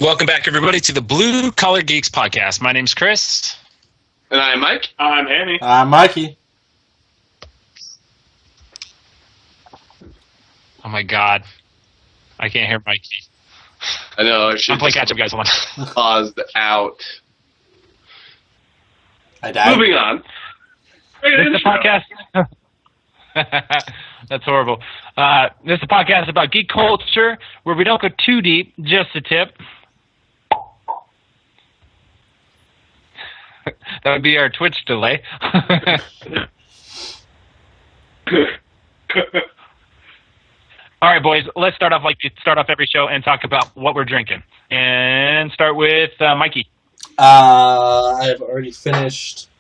Welcome back, everybody, to the Blue Collar Geeks podcast. My name's Chris. And I'm Mike. I'm Hammy. I'm Mikey. Oh my God, I can't hear Mikey. I know. I should I'm playing catch up, guys. Hold on. paused out. I died. Moving on. This is a podcast. That's horrible. This is a podcast about geek culture where we don't go too deep, just a tip. That would be our Twitch delay. All right, boys, let's start off like we start off every show and talk about what we're drinking. And start with Mikey. I've already finished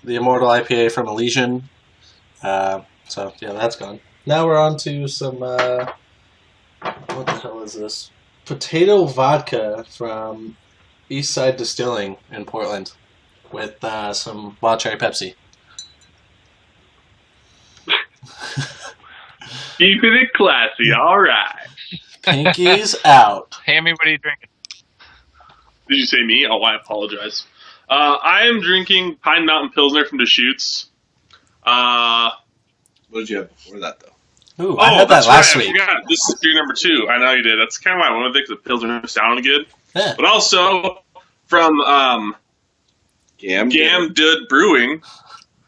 the Immortal IPA from Elysian. So, yeah, that's gone. Now we're on to some, what the hell is this? Potato vodka from Eastside Distilling in Portland with some Wild Cherry Pepsi. Keeping it classy, all right. Pinkies out. Hammy, what are you drinking? Did you say me? Oh, I apologize. I am drinking Pine Mountain Pilsner from Deschutes. What did you have before that, though? Ooh, I had that last week. I forgot. This is beer number 2. I know you did. That's kind of why I wanted to think the Pilsner sounded good. Yeah. But also from Gam Dud Brewing.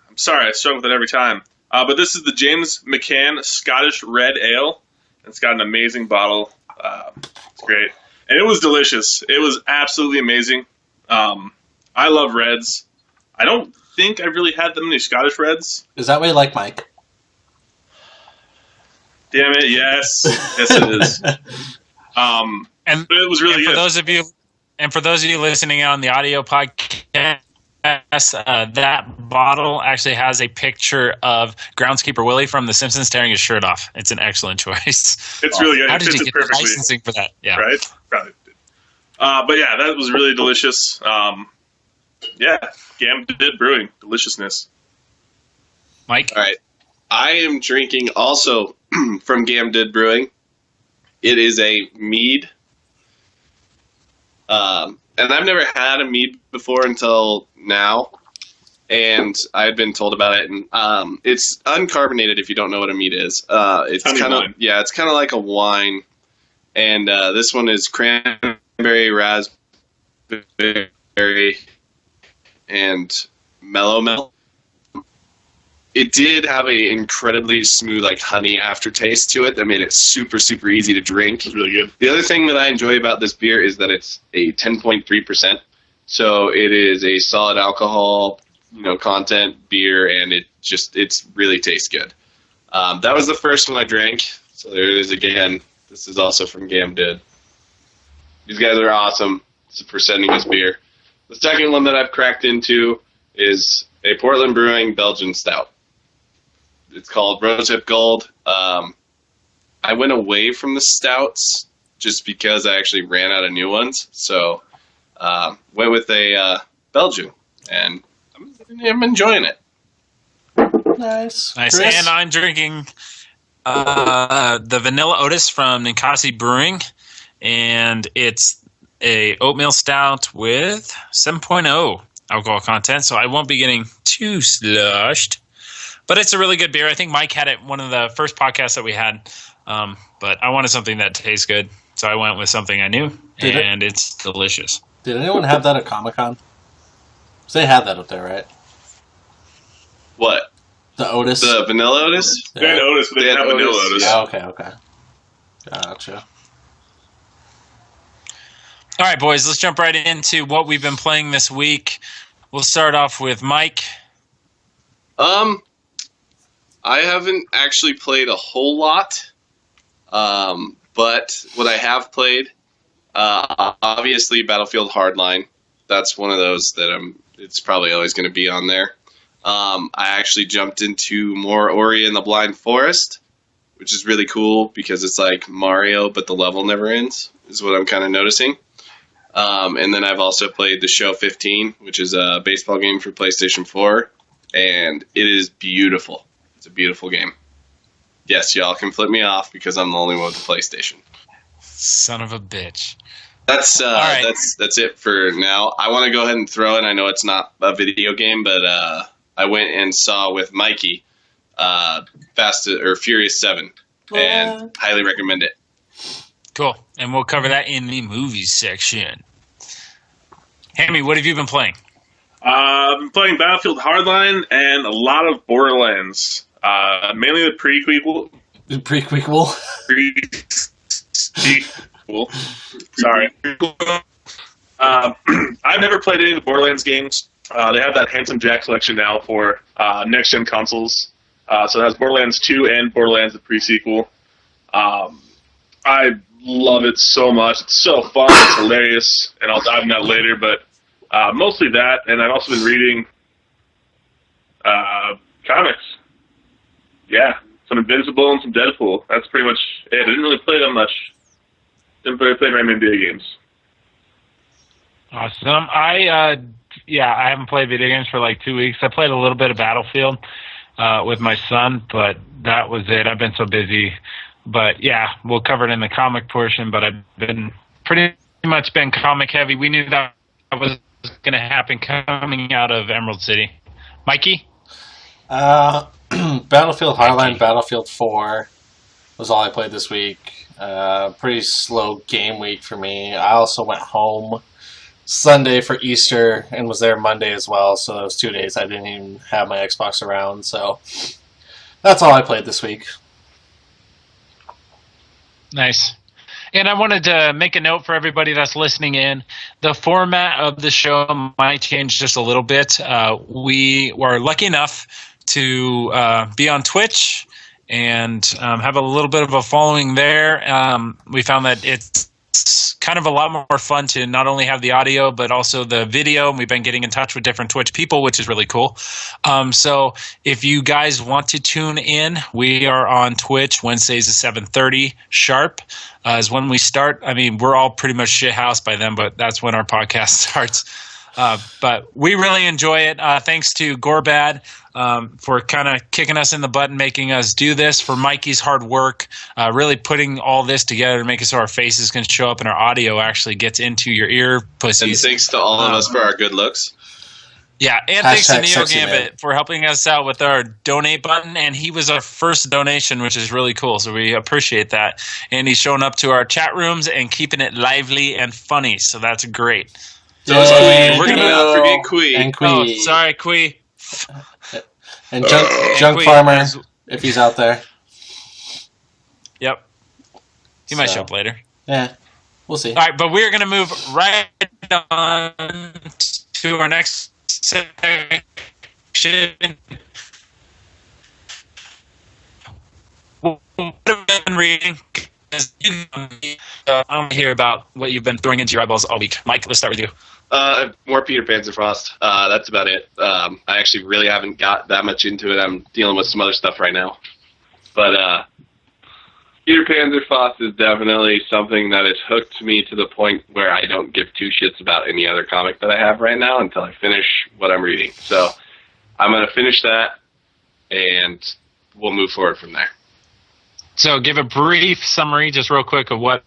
I'm sorry, I struggle with it every time. But this is the James McCann Scottish Red Ale. It's got an amazing bottle. It's great. And it was delicious. It was absolutely amazing. I love reds. I don't think I really had that many Scottish reds. Is that what you like, Mike? Damn it, yes. Yes, it is. But it was really good. For those of you listening on the audio podcast, that bottle actually has a picture of Groundskeeper Willie from The Simpsons tearing his shirt off. It's an excellent choice. It's really good. How It did fits you it get perfectly. licensing for that? Yeah. Right? Probably did. But yeah, that was really delicious. Yeah, Gam did brewing. Deliciousness. Mike? All right. I am drinking also from Gam Did Brewing. It is a mead. And I've never had a mead before until now. And I've been told about it. And it's uncarbonated if you don't know what a mead is. It's kind of like a wine. And this one is cranberry, raspberry, and mellow. It did have an incredibly smooth, like honey aftertaste to it that made it super, super easy to drink. It's really good. The other thing that I enjoy about this beer is that it's a 10.3%. So it is a solid alcohol, content beer, and it really tastes good. That was the first one I drank. So there it is again. This is also from Gam Did. These guys are awesome for sending us beer. The second one that I've cracked into is a Portland Brewing Belgian Stout. It's called Rosehip Gold. I went away from the stouts just because I actually ran out of new ones. So went with a Belgian, and I'm enjoying it. Nice. Nice. Chris? And I'm drinking the Vanilla Otis from Ninkasi Brewing, and it's a oatmeal stout with 7.0 alcohol content, so I won't be getting too sloshed. But it's a really good beer. I think Mike had it one of the first podcasts that we had, but I wanted something that tastes good, so I went with something I knew, and it's delicious. Did anyone have that at Comic-Con? 'Cause they had that up there, right? What? The Otis? The Vanilla Otis? They had Otis, but they didn't have Vanilla Otis. Yeah, okay. Gotcha. All right, boys, let's jump right into what we've been playing this week. We'll start off with Mike. I haven't actually played a whole lot, but what I have played, obviously Battlefield Hardline. That's one of those that it's probably always going to be on there. I actually jumped into more Ori and the Blind Forest, which is really cool because it's like Mario, but the level never ends, is what I'm kind of noticing. And then I've also played the Show 15, which is a baseball game for PlayStation 4, and it is beautiful. It's a beautiful game. Yes, y'all can flip me off because I'm the only one with the PlayStation. Son of a bitch. That's right. that's it for now. I want to go ahead and throw in. I know it's not a video game, but I went and saw with Mikey Furious 7, and highly recommend it. Cool. And we'll cover that in the movies section. Hammy, what have you been playing? I've been playing Battlefield Hardline and a lot of Borderlands. Mainly the prequel. Prequel. Sorry. I've never played any of the Borderlands games. They have that Handsome Jack collection now for next-gen consoles. So it has Borderlands 2 and Borderlands the pre-sequel. I love it so much. It's so fun. It's hilarious. And I'll dive into that later. But mostly that. And I've also been reading comics. Yeah. Some Invincible and some Deadpool. That's pretty much it. I didn't really play that much. Didn't play very many video games. Awesome. I haven't played video games for like 2 weeks. I played a little bit of Battlefield with my son, but that was it. I've been so busy. But yeah, we'll cover it in the comic portion, but I've been pretty much been comic heavy. We knew that was going to happen coming out of Emerald City. Mikey? Battlefield Hardline, Battlefield 4 was all I played this week. Pretty slow game week for me. I also went home Sunday for Easter and was there Monday as well, so those 2 days I didn't even have my Xbox around, so that's all I played this week. Nice. And I wanted to make a note for everybody that's listening in. The format of the show might change just a little bit. We were lucky enough to be on Twitch and have a little bit of a following there. We found that it's kind of a lot more fun to not only have the audio but also the video, and we've been getting in touch with different Twitch people, which is really cool. So if you guys want to tune in, we are on Twitch Wednesdays at 7:30 sharp is when we start. I mean, we're all pretty much shithoused by then, but that's when our podcast starts. But we really enjoy it. Thanks to Gorbad for kind of kicking us in the butt and making us do this, for Mikey's hard work, really putting all this together to make it so our faces can show up and our audio actually gets into your ear pussies. And thanks to all of us for our good looks. Yeah, and thanks to Neo #sexy Gambit man for helping us out with our donate button, and he was our first donation, which is really cool, so we appreciate that. And he's showing up to our chat rooms and keeping it lively and funny, so that's great. So we're going to not forget Quee. And Quee. Oh, sorry, Quee. And Junk Quee Farmer, if he's out there. Yep. He might So. show up later. Yeah, we'll see. All right, but we're going to move right on to our next section. What have you been reading? I want to hear about what you've been throwing into your eyeballs all week. Mike, let's start with you. More Peter Panzerfaust. That's about it. I actually really haven't got that much into it. I'm dealing with some other stuff right now. But Peter Panzerfaust is definitely something that has hooked me to the point where I don't give two shits about any other comic that I have right now until I finish what I'm reading. So I'm going to finish that, and we'll move forward from there. So give a brief summary, just real quick, of what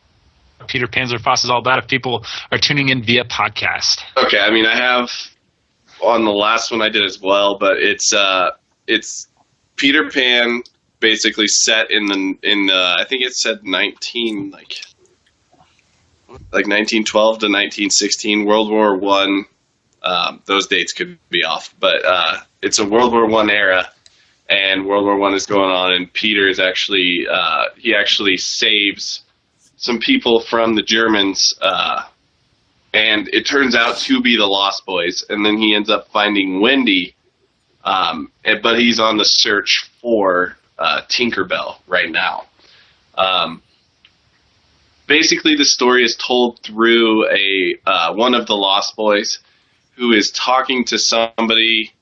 Peter Panzerfaust is all about if people are tuning in via podcast. Okay, I mean, I have on the last one I did as well, but it's Peter Pan basically set in the I think it said 1912 to 1916, World War I. Those dates could be off, but it's a World War I era. And World War I is going on, and Peter is actually he actually saves some people from the Germans, and it turns out to be the Lost Boys. And then he ends up finding Wendy, but he's on the search for Tinkerbell right now. Basically, the story is told through one of the Lost Boys who is talking to somebody.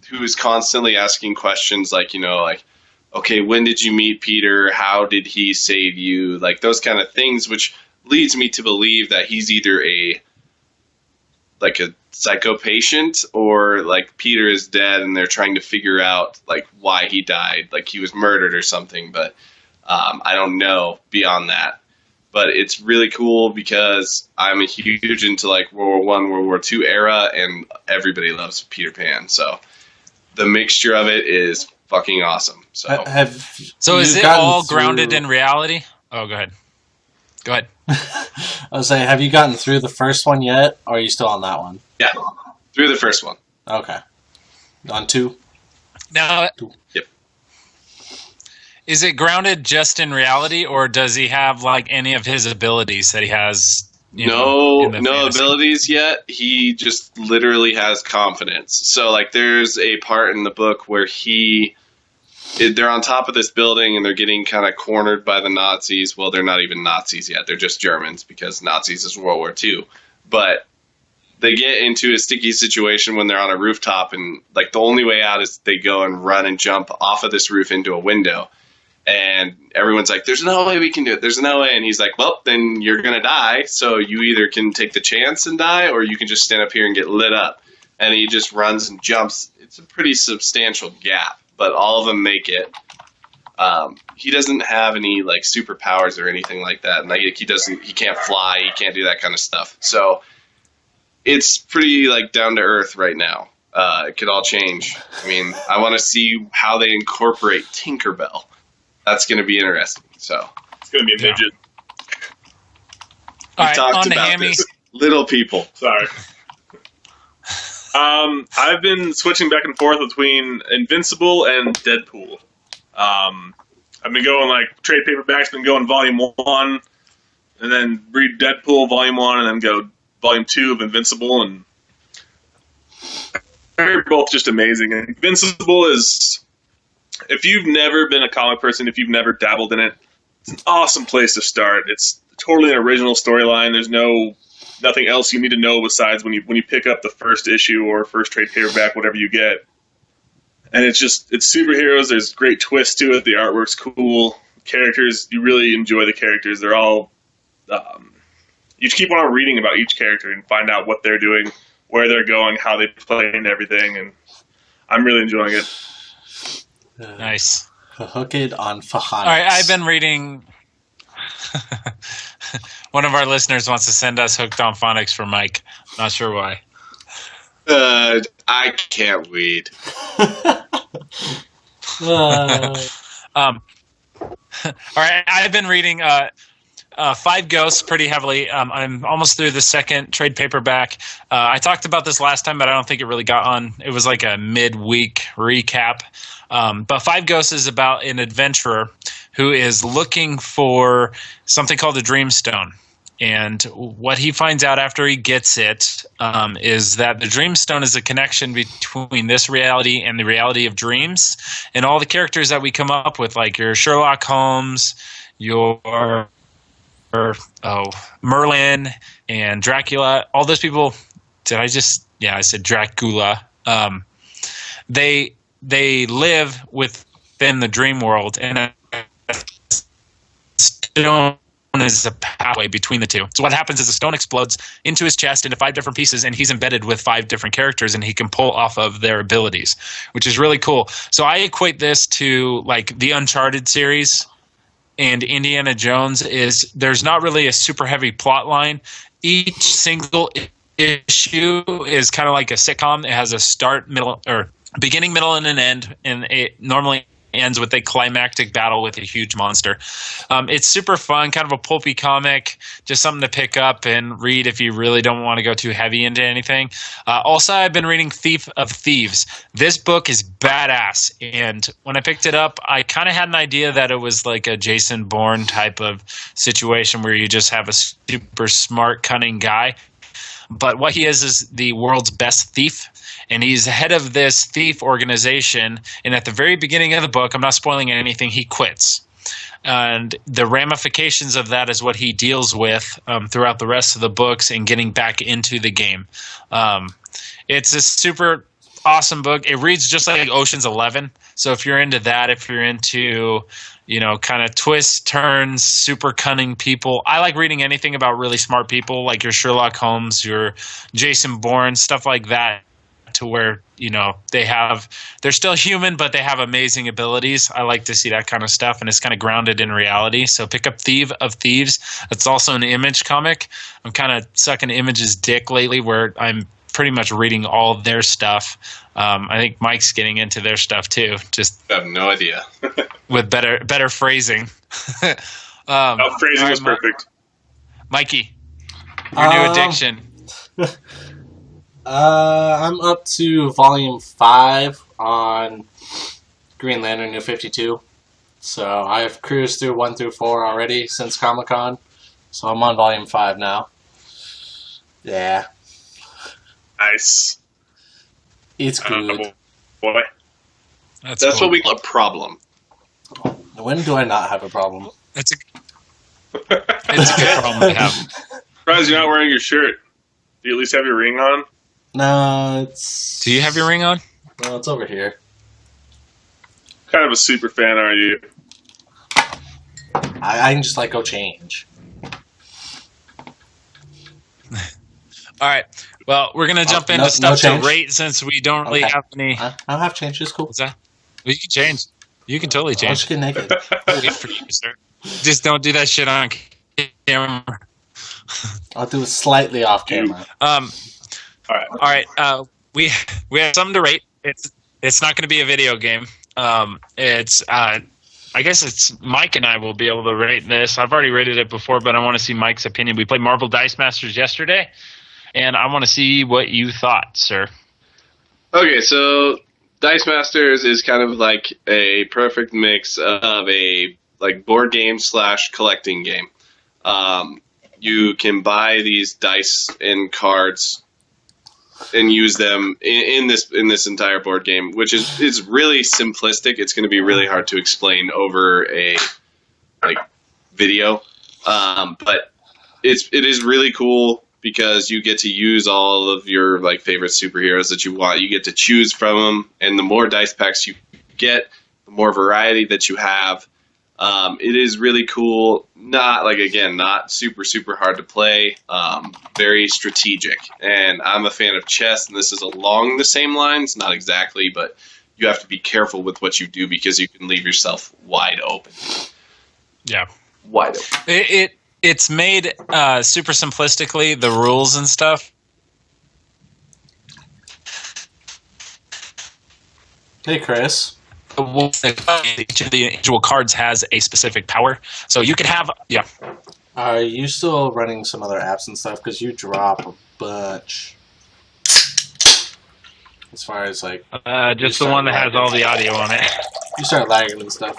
Who is constantly asking questions like, okay, when did you meet Peter? How did he save you? Like those kind of things, which leads me to believe that he's either a psycho patient, or like Peter is dead and they're trying to figure out like why he died, like he was murdered or something. But I don't know beyond that. But it's really cool because I'm a huge into like World War I, World War II era, and everybody loves Peter Pan. So the mixture of it is fucking awesome. So is it all grounded in reality? Oh, go ahead. Go ahead. I was saying, have you gotten through the first one yet, or are you still on that one? Yeah, through the first one. Okay. On 2? Now, 2. Yep. Is it grounded just in reality, or does he have like any of his abilities that he has? No abilities yet. He just literally has confidence. So like, there's a part in the book where they're on top of this building and they're getting kind of cornered by the Nazis. Well, they're not even Nazis yet. They're just Germans, because Nazis is World War II. But they get into a sticky situation when they're on a rooftop, and like the only way out is they go and run and jump off of this roof into a window. And everyone's like, there's no way we can do it. There's no way. And he's like, well, then you're going to die. So you either can take the chance and die, or you can just stand up here and get lit up. And he just runs and jumps. It's a pretty substantial gap, but all of them make it. He doesn't have any like superpowers or anything like that. And like, he can't fly. He can't do that kind of stuff. So it's pretty like down to earth right now. It could all change. I mean, I want to see how they incorporate Tinkerbell. That's going to be interesting. So It's going to be a midget. All right, talked on to about Hammy. this. Little people. Sorry. I've been switching back and forth between Invincible and Deadpool. I've been going like trade paperbacks, been going volume 1, and then read Deadpool volume 1, and then go volume 2 of Invincible, and they're both just amazing. And Invincible is, if you've never been a comic person, if you've never dabbled in it, it's an awesome place to start. It's totally an original storyline. There's nothing else you need to know besides when you pick up the first issue or first trade paperback, whatever you get. And it's superheroes. There's great twists to it. The artwork's cool. Characters, you really enjoy the characters. They're all, you keep on reading about each character and find out what they're doing, where they're going, how they play, and everything. And I'm really enjoying it. Nice. Hooked on Phonics. All right, I've been reading. One of our listeners wants to send us Hooked on Phonics for Mike. Not sure why. I can't read. All right, I've been reading Five Ghosts pretty heavily. I'm almost through the second trade paperback. I talked about this last time, but I don't think it really got on. It was like a mid-week recap. But Five Ghosts is about an adventurer who is looking for something called the Dreamstone. And what he finds out after he gets it is that the Dreamstone is a connection between this reality and the reality of dreams. And all the characters that we come up with, like your Sherlock Holmes, your Merlin and Dracula, all those people. I said Dracula. They live within the dream world, and a stone is a pathway between the two. So what happens is the stone explodes into his chest into 5 different pieces, and he's embedded with 5 different characters, and he can pull off of their abilities, which is really cool. So I equate this to like the Uncharted series. And Indiana Jones there's not really a super heavy plot line. Each single issue is kind of like a sitcom. It has a start, middle, or beginning, middle, and an end, and it normally ends with a climactic battle with a huge monster. It's super fun, kind of a pulpy comic, just something to pick up and read if you really don't want to go too heavy into anything. Also, I've been reading Thief of Thieves. This book is badass, and when I picked it up, I kind of had an idea that it was like a Jason Bourne type of situation where you just have a super smart, cunning guy. But what he is the world's best thief, and he's head of this thief organization. And at the very beginning of the book, I'm not spoiling anything, he quits. And the ramifications of that is what he deals with throughout the rest of the books and getting back into the game. It's a super awesome book. It reads just like Ocean's 11. So if you're into that, if you're into, kind of twists, turns, super cunning people. I like reading anything about really smart people, like your Sherlock Holmes, your Jason Bourne, stuff like that, to where, they're still human, but they have amazing abilities. I like to see that kind of stuff, and it's kind of grounded in reality. So pick up Thief of Thieves. It's also an Image comic. I'm kind of sucking Image's dick lately, where I'm pretty much reading all of their stuff. I think Mike's getting into their stuff too, just I have no idea. with better phrasing. Phrasing was perfect. Mikey, your new addiction. I'm up to volume 5 on Green Lantern New 52. So I've cruised through 1 through 4 already since Comic-Con. So I'm on volume 5 now. Yeah. Nice. It's good. Boy. That's cool. what we call a problem. When do I not have a problem? It's a good problem to have. Surprised you're not wearing your shirt. Do you at least have your ring on? No, it's... Do you have your ring on? No, it's over here. Kind of a super fan, are you? I can just, go change. All right. Well, we're going to jump into no stuff to change? rate since we don't really have any... I don't have change. It's cool. What's that? Well, you can change. You can totally I'll change. just get naked. Good for you, sir. Just don't do that shit on camera. I'll do it slightly off camera. All right. We have something to rate. It's not going to be a video game. I guess it's Mike and I will be able to rate this. I've already rated it before, but I want to see Mike's opinion. We played Marvel Dice Masters yesterday, and I want to see what you thought, sir. Okay, so Dice Masters is kind of like a perfect mix of a board game / collecting game. You can buy these dice and cards and use them in this entire board game, which is really simplistic. It's going to be really hard to explain over a video, but it is really cool because you get to use all of your favorite superheroes that you want. You get to choose from them, and the more dice packs you get, the more variety that you have. It is really cool. Not super hard to play. Very strategic. And I'm a fan of chess, and this is along the same lines. Not exactly, but you have to be careful with what you do because you can leave yourself wide open. Yeah. Wide open. It's made super simplistically, the rules and stuff. Hey, Chris. Each of the individual cards has a specific power. So you could have... Yeah. Are you still running some other apps and stuff? Because you drop a bunch. As far as just the one that has all the audio on it. You start lagging and stuff.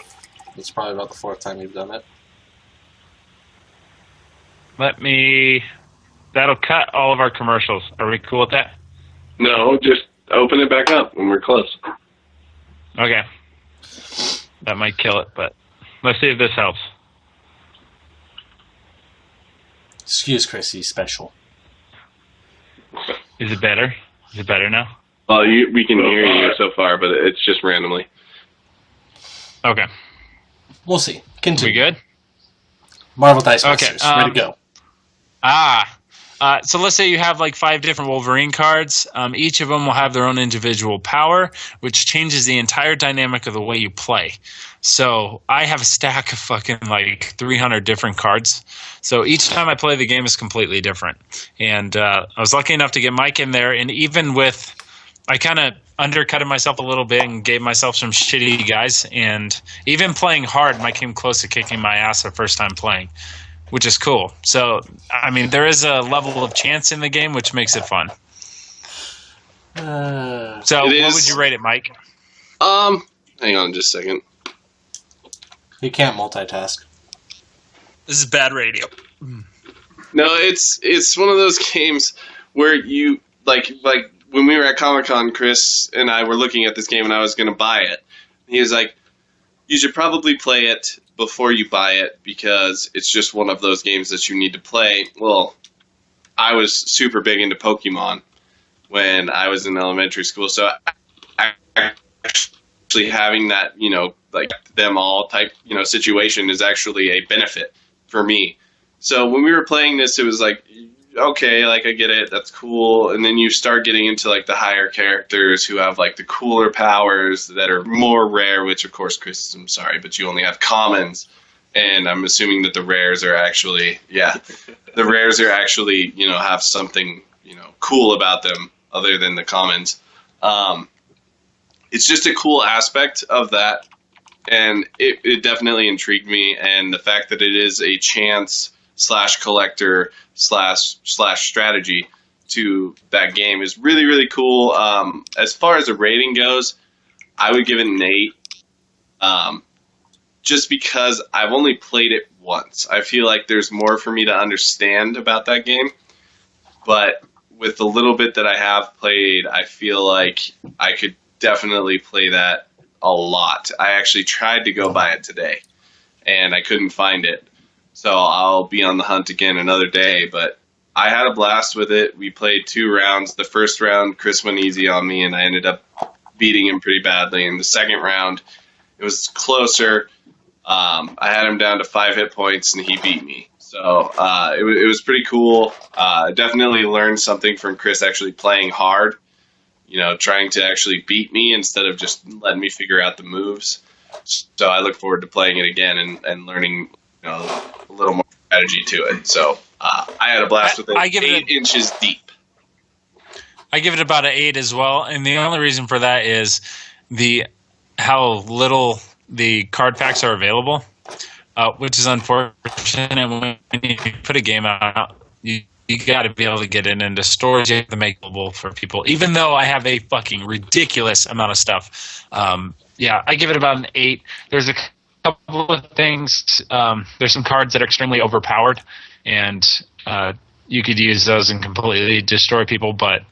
It's probably about the 4th time you've done it. That'll cut all of our commercials. Are we cool with that? No, just open it back up when we're close. Okay. That might kill it, but let's see if this helps. Excuse Chrissy, special. Is it better? Is it better now? Well, we can hear you so far, but it's just randomly. Okay. We'll see. Continue. We good? Marvel Dice Masters. Ready to go. So let's say you have 5 different Wolverine cards. Each of them will have their own individual power, which changes the entire dynamic of the way you play. So I have a stack of fucking 300 different cards. So each time I play the game is completely different. And I was lucky enough to get Mike in there. And even with, I kind of undercutted myself a little bit and gave myself some shitty guys. And even playing hard, Mike came close to kicking my ass the first time playing, which is cool. So, there is a level of chance in the game, which makes it fun. So, what would you rate it, Mike? Hang on just a second. You can't multitask. This is bad radio. No, it's one of those games where you, when we were at Comic-Con, Chris and I were looking at this game and I was going to buy it. He was like, you should probably play it before you buy it because it's just one of those games that you need to play. Well, I was super big into Pokemon, when I was in elementary school. So actually having that, like them all type, situation is actually a benefit for me. So when we were playing this, it was like, okay, like I get it, that's cool. And then you start getting into like the higher characters who have like the cooler powers that are more rare, which of course, Chris, I'm sorry, but you only have commons. And I'm assuming that the rares are actually, have something, cool about them other than the commons. It's just a cool aspect of that. And it definitely intrigued me. And the fact that it is a chance / collector / strategy to that game is really, really cool. As far as the rating goes, I would give it an 8. Just because I've only played it once. I feel like there's more for me to understand about that game. But with the little bit that I have played, I feel like I could definitely play that a lot. I actually tried to go buy it today, and I couldn't find it. So I'll be on the hunt again another day. But I had a blast with it. We played 2 rounds. The first round, Chris went easy on me, and I ended up beating him pretty badly. In the second round, it was closer. I had him down to 5 hit points, and he beat me. So it was pretty cool. Definitely learned something from Chris actually playing hard, trying to actually beat me instead of just letting me figure out the moves. So I look forward to playing it again and learning a little more strategy to it. So I had a blast with it. I give it 8 inches deep. I give it about an 8 as well, and the only reason for that is how little the card packs are available, which is unfortunate. When you put a game out, you got to be able to get it into stores. You have to make it available for people. Even though I have a fucking ridiculous amount of stuff, I give it about an 8. There's a couple of things. There's some cards that are extremely overpowered, and you could use those and completely destroy people. But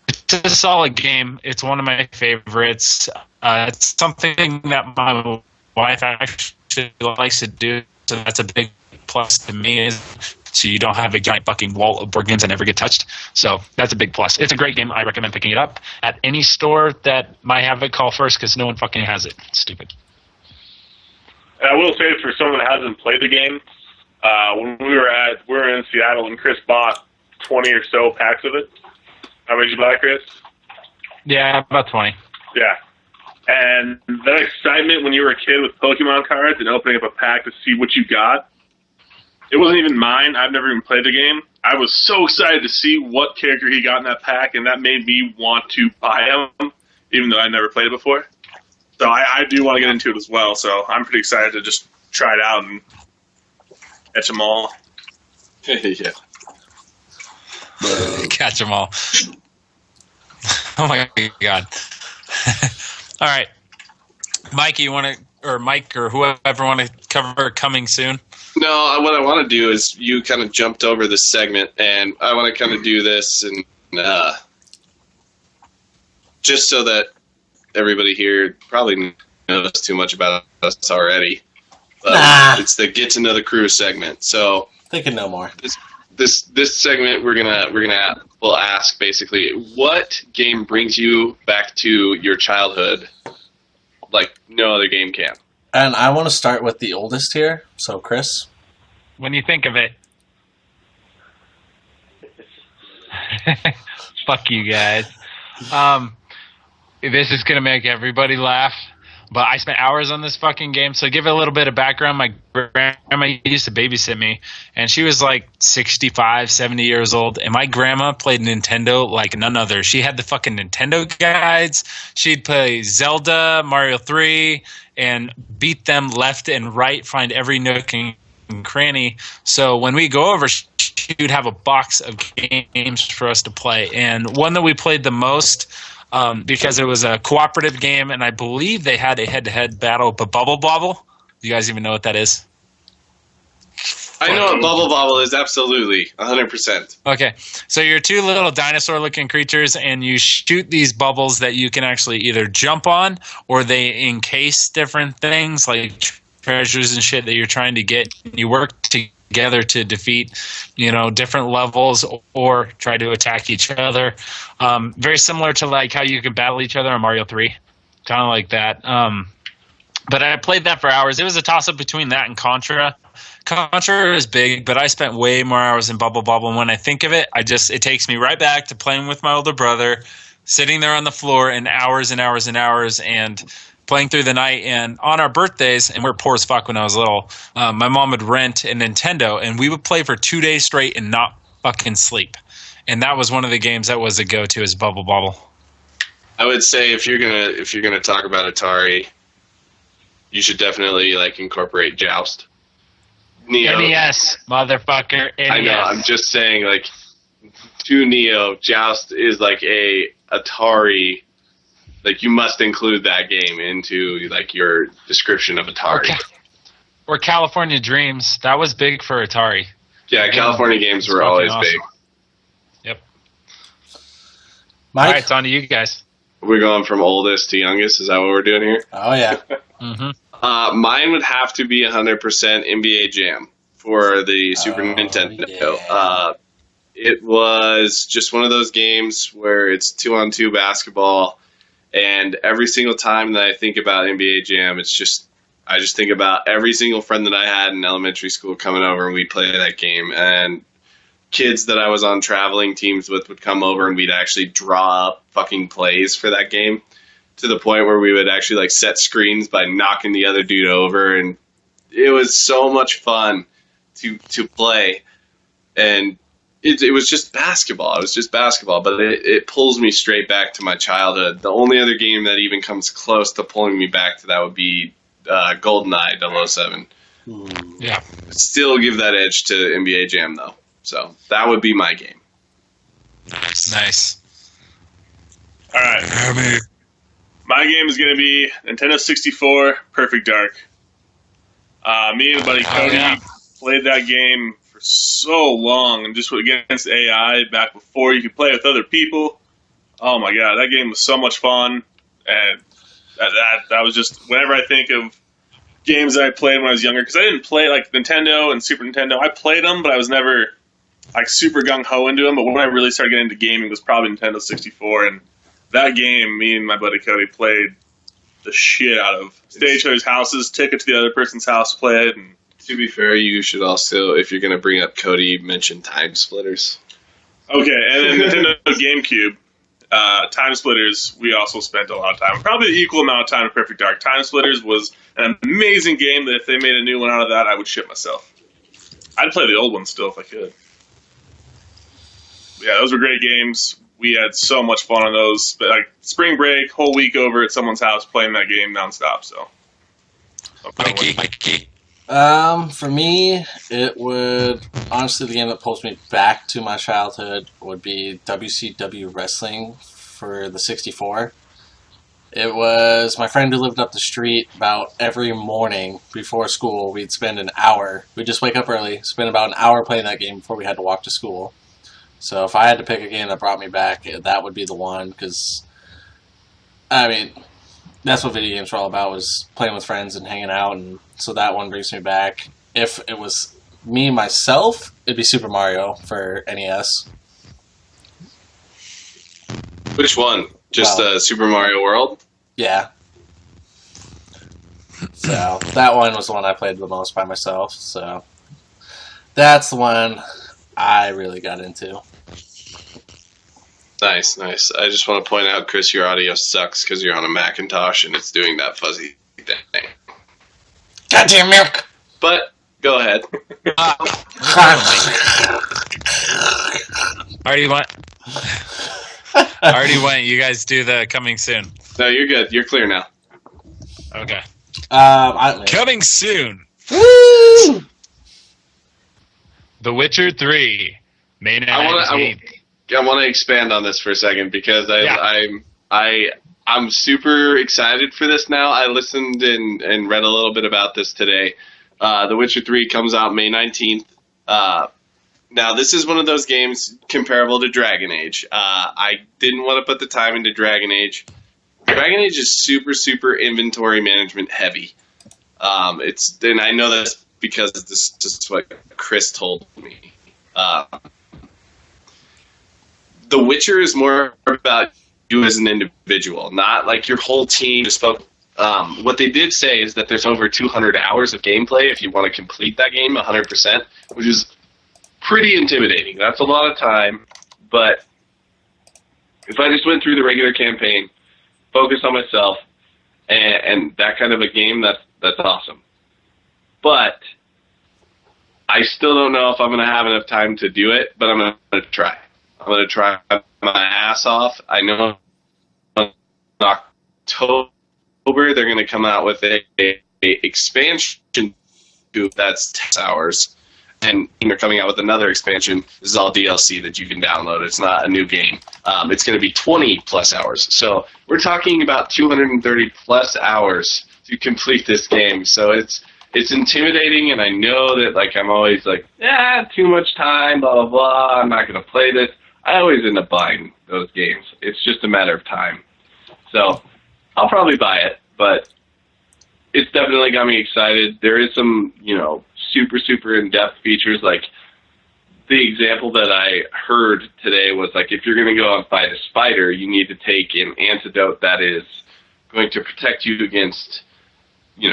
it's a solid game. It's one of my favorites. It's something that my wife actually likes to do, so that's a big plus to me. So you don't have a giant fucking wall of board games that never get touched. So that's a big plus. It's a great game. I recommend picking it up at any store that might have it. Call first because no one fucking has it. It's stupid. And I will say, for someone that hasn't played the game, when we were in Seattle and Chris bought 20 or so packs of it. How many did you buy, Chris? Yeah, about 20. Yeah. And that excitement when you were a kid with Pokemon cards and opening up a pack to see what you got, it wasn't even mine. I've never even played the game. I was so excited to see what character he got in that pack, and that made me want to buy him, even though I never played it before. So I do want to get into it as well, so I'm pretty excited to just try it out and catch them all. Yeah. Catch them all. Oh my god. All right. Mike, Mike or whoever want to cover coming soon? No, what I want to do is you kind of jumped over this segment, and I want to kind of do this and just so that everybody here probably knows too much about us already. But it's the Get to Know the Crew segment. So they can know more. This segment we'll ask basically, what game brings you back to your childhood like no other game can? And I want to start with the oldest here. So, Chris, when you think of it, fuck you guys. This is gonna make everybody laugh. But I spent hours on this fucking game. So give it a little bit of background. My grandma used to babysit me, and she was like 65, 70 years old. And my grandma played Nintendo like none other. She had the fucking Nintendo guides. She'd play Zelda, Mario 3, and beat them left and right, find every nook and cranny. So when we go over, she'd have a box of games for us to play. And one that we played the most, because it was a cooperative game, and I believe they had a head-to-head battle, but Bubble Bobble. Do you guys even know what that is? I know what Bubble Bobble is, absolutely, 100%. Okay, so you're 2 little dinosaur-looking creatures, and you shoot these bubbles that you can actually either jump on, or they encase different things, like treasures and shit that you're trying to get. You work together to defeat, different levels or try to attack each other. Very similar to like how you could battle each other on Mario 3, kind of like that. But I played that for hours. It was a toss-up between that and Contra. Contra is big, but I spent way more hours in Bubble Bobble. And when I think of it, it takes me right back to playing with my older brother, sitting there on the floor and hours and hours and hours and playing through the night. And on our birthdays, and we were poor as fuck when I was little, my mom would rent a Nintendo, and we would play for 2 days straight and not fucking sleep. And that was one of the games that was a go-to, is Bubble Bobble. I would say if you're gonna talk about Atari, you should definitely incorporate Joust. Neo. NES, motherfucker. NES. I know. I'm just saying, to Neo, Joust is a Atari. You must include that game into your description of Atari. Or California Dreams. That was big for Atari. Yeah, California games were always awesome. big. Yep. Mike? All right, it's on to you guys. We're going from oldest to youngest. Is that what we're doing here? Oh, yeah. Mm-hmm. Mine would have to be 100% NBA Jam for the Super Nintendo. Yeah. It was just one of those games where it's 2-on-2 basketball, and every single time that I think about NBA Jam, I just think about every single friend that I had in elementary school coming over, and we'd play that game. And kids that I was on traveling teams with would come over, and we'd actually draw up fucking plays for that game, to the point where we would actually set screens by knocking the other dude over, and it was so much fun to play. And it was just basketball. It was just basketball, but it pulls me straight back to my childhood. The only other game that even comes close to pulling me back to that would be GoldenEye 007. Yeah. Still give that edge to NBA Jam, though. So that would be my game. Nice. All right. My game is going to be Nintendo 64 Perfect Dark. Me and buddy Cody played that game for so long, and just against AI back before you could play with other people. Oh my god, that game was so much fun, and that was just, whenever I think of games that I played when I was younger, because I didn't play Nintendo and Super Nintendo. I played them, but I was never super gung-ho into them. But when I really started getting into gaming was probably Nintendo 64, and that game, me and my buddy Cody played the shit out of. Stay at each other's houses, take it to the other person's house, play it. And to be fair, you should also, if you're going to bring up Cody, mention Time Splitters. Okay, and then Nintendo GameCube, Time Splitters, we also spent a lot of time. Probably the equal amount of time in Perfect Dark. Time Splitters was an amazing game that if they made a new one out of that, I would shit myself. I'd play the old one still if I could. Yeah, those were great games. We had so much fun on those. But spring break, whole week over at someone's house playing that game nonstop. So, Mikey. For me, it would, honestly, the game that pulls me back to my childhood would be WCW Wrestling for the 64. It was my friend who lived up the street. About every morning before school, we'd spend an hour. We'd just wake up early, spend about an hour playing that game before we had to walk to school. So if I had to pick a game that brought me back, that would be the one, because, that's what video games were all about, was playing with friends and hanging out, and so that one brings me back. If it was me, myself, it'd be Super Mario for NES. Which one? Just Super Mario World? Yeah. So that one was the one I played the most by myself, so that's the one I really got into. Nice. I just want to point out, Chris, your audio sucks because you're on a Macintosh and it's doing that fuzzy thing. Goddamn milk! But, go ahead. Already went. You guys do the coming soon. No, you're good. You're clear now. Okay. Coming soon. Woo! The Witcher 3. May 19th. I want to expand on this for a second because I'm super excited for this now. I listened and read a little bit about this today. The Witcher 3 comes out May 19th. Now, this is one of those games comparable to Dragon Age. I didn't want to put the time into Dragon Age. Dragon Age is super, super inventory management heavy. And I know that's because this is what Chris told me. The Witcher is more about you as an individual, not like your whole team just spoke. What they did say is that there's over 200 hours of gameplay if you want to complete that game 100%, which is pretty intimidating. That's a lot of time, but if I just went through the regular campaign, focused on myself, and that kind of a game, that's awesome. But I still don't know if I'm going to have enough time to do it, but I'm going to try. I'm going to try my ass off. I know in October they're going to come out with a expansion that's 10 hours. And they're coming out with another expansion. This is all DLC that you can download. It's not a new game. It's going to be 20-plus hours. So we're talking about 230-plus hours to complete this game. So it's intimidating, and I know that like I'm always like, too much time, blah, blah, blah. I'm not going to play this. I always end up buying those games. It's just a matter of time. So I'll probably buy it, but it's definitely got me excited. There is some, super, super in-depth features. Like the example that I heard today was like, if you're going to go and fight a spider, you need to take an antidote that is going to protect you against,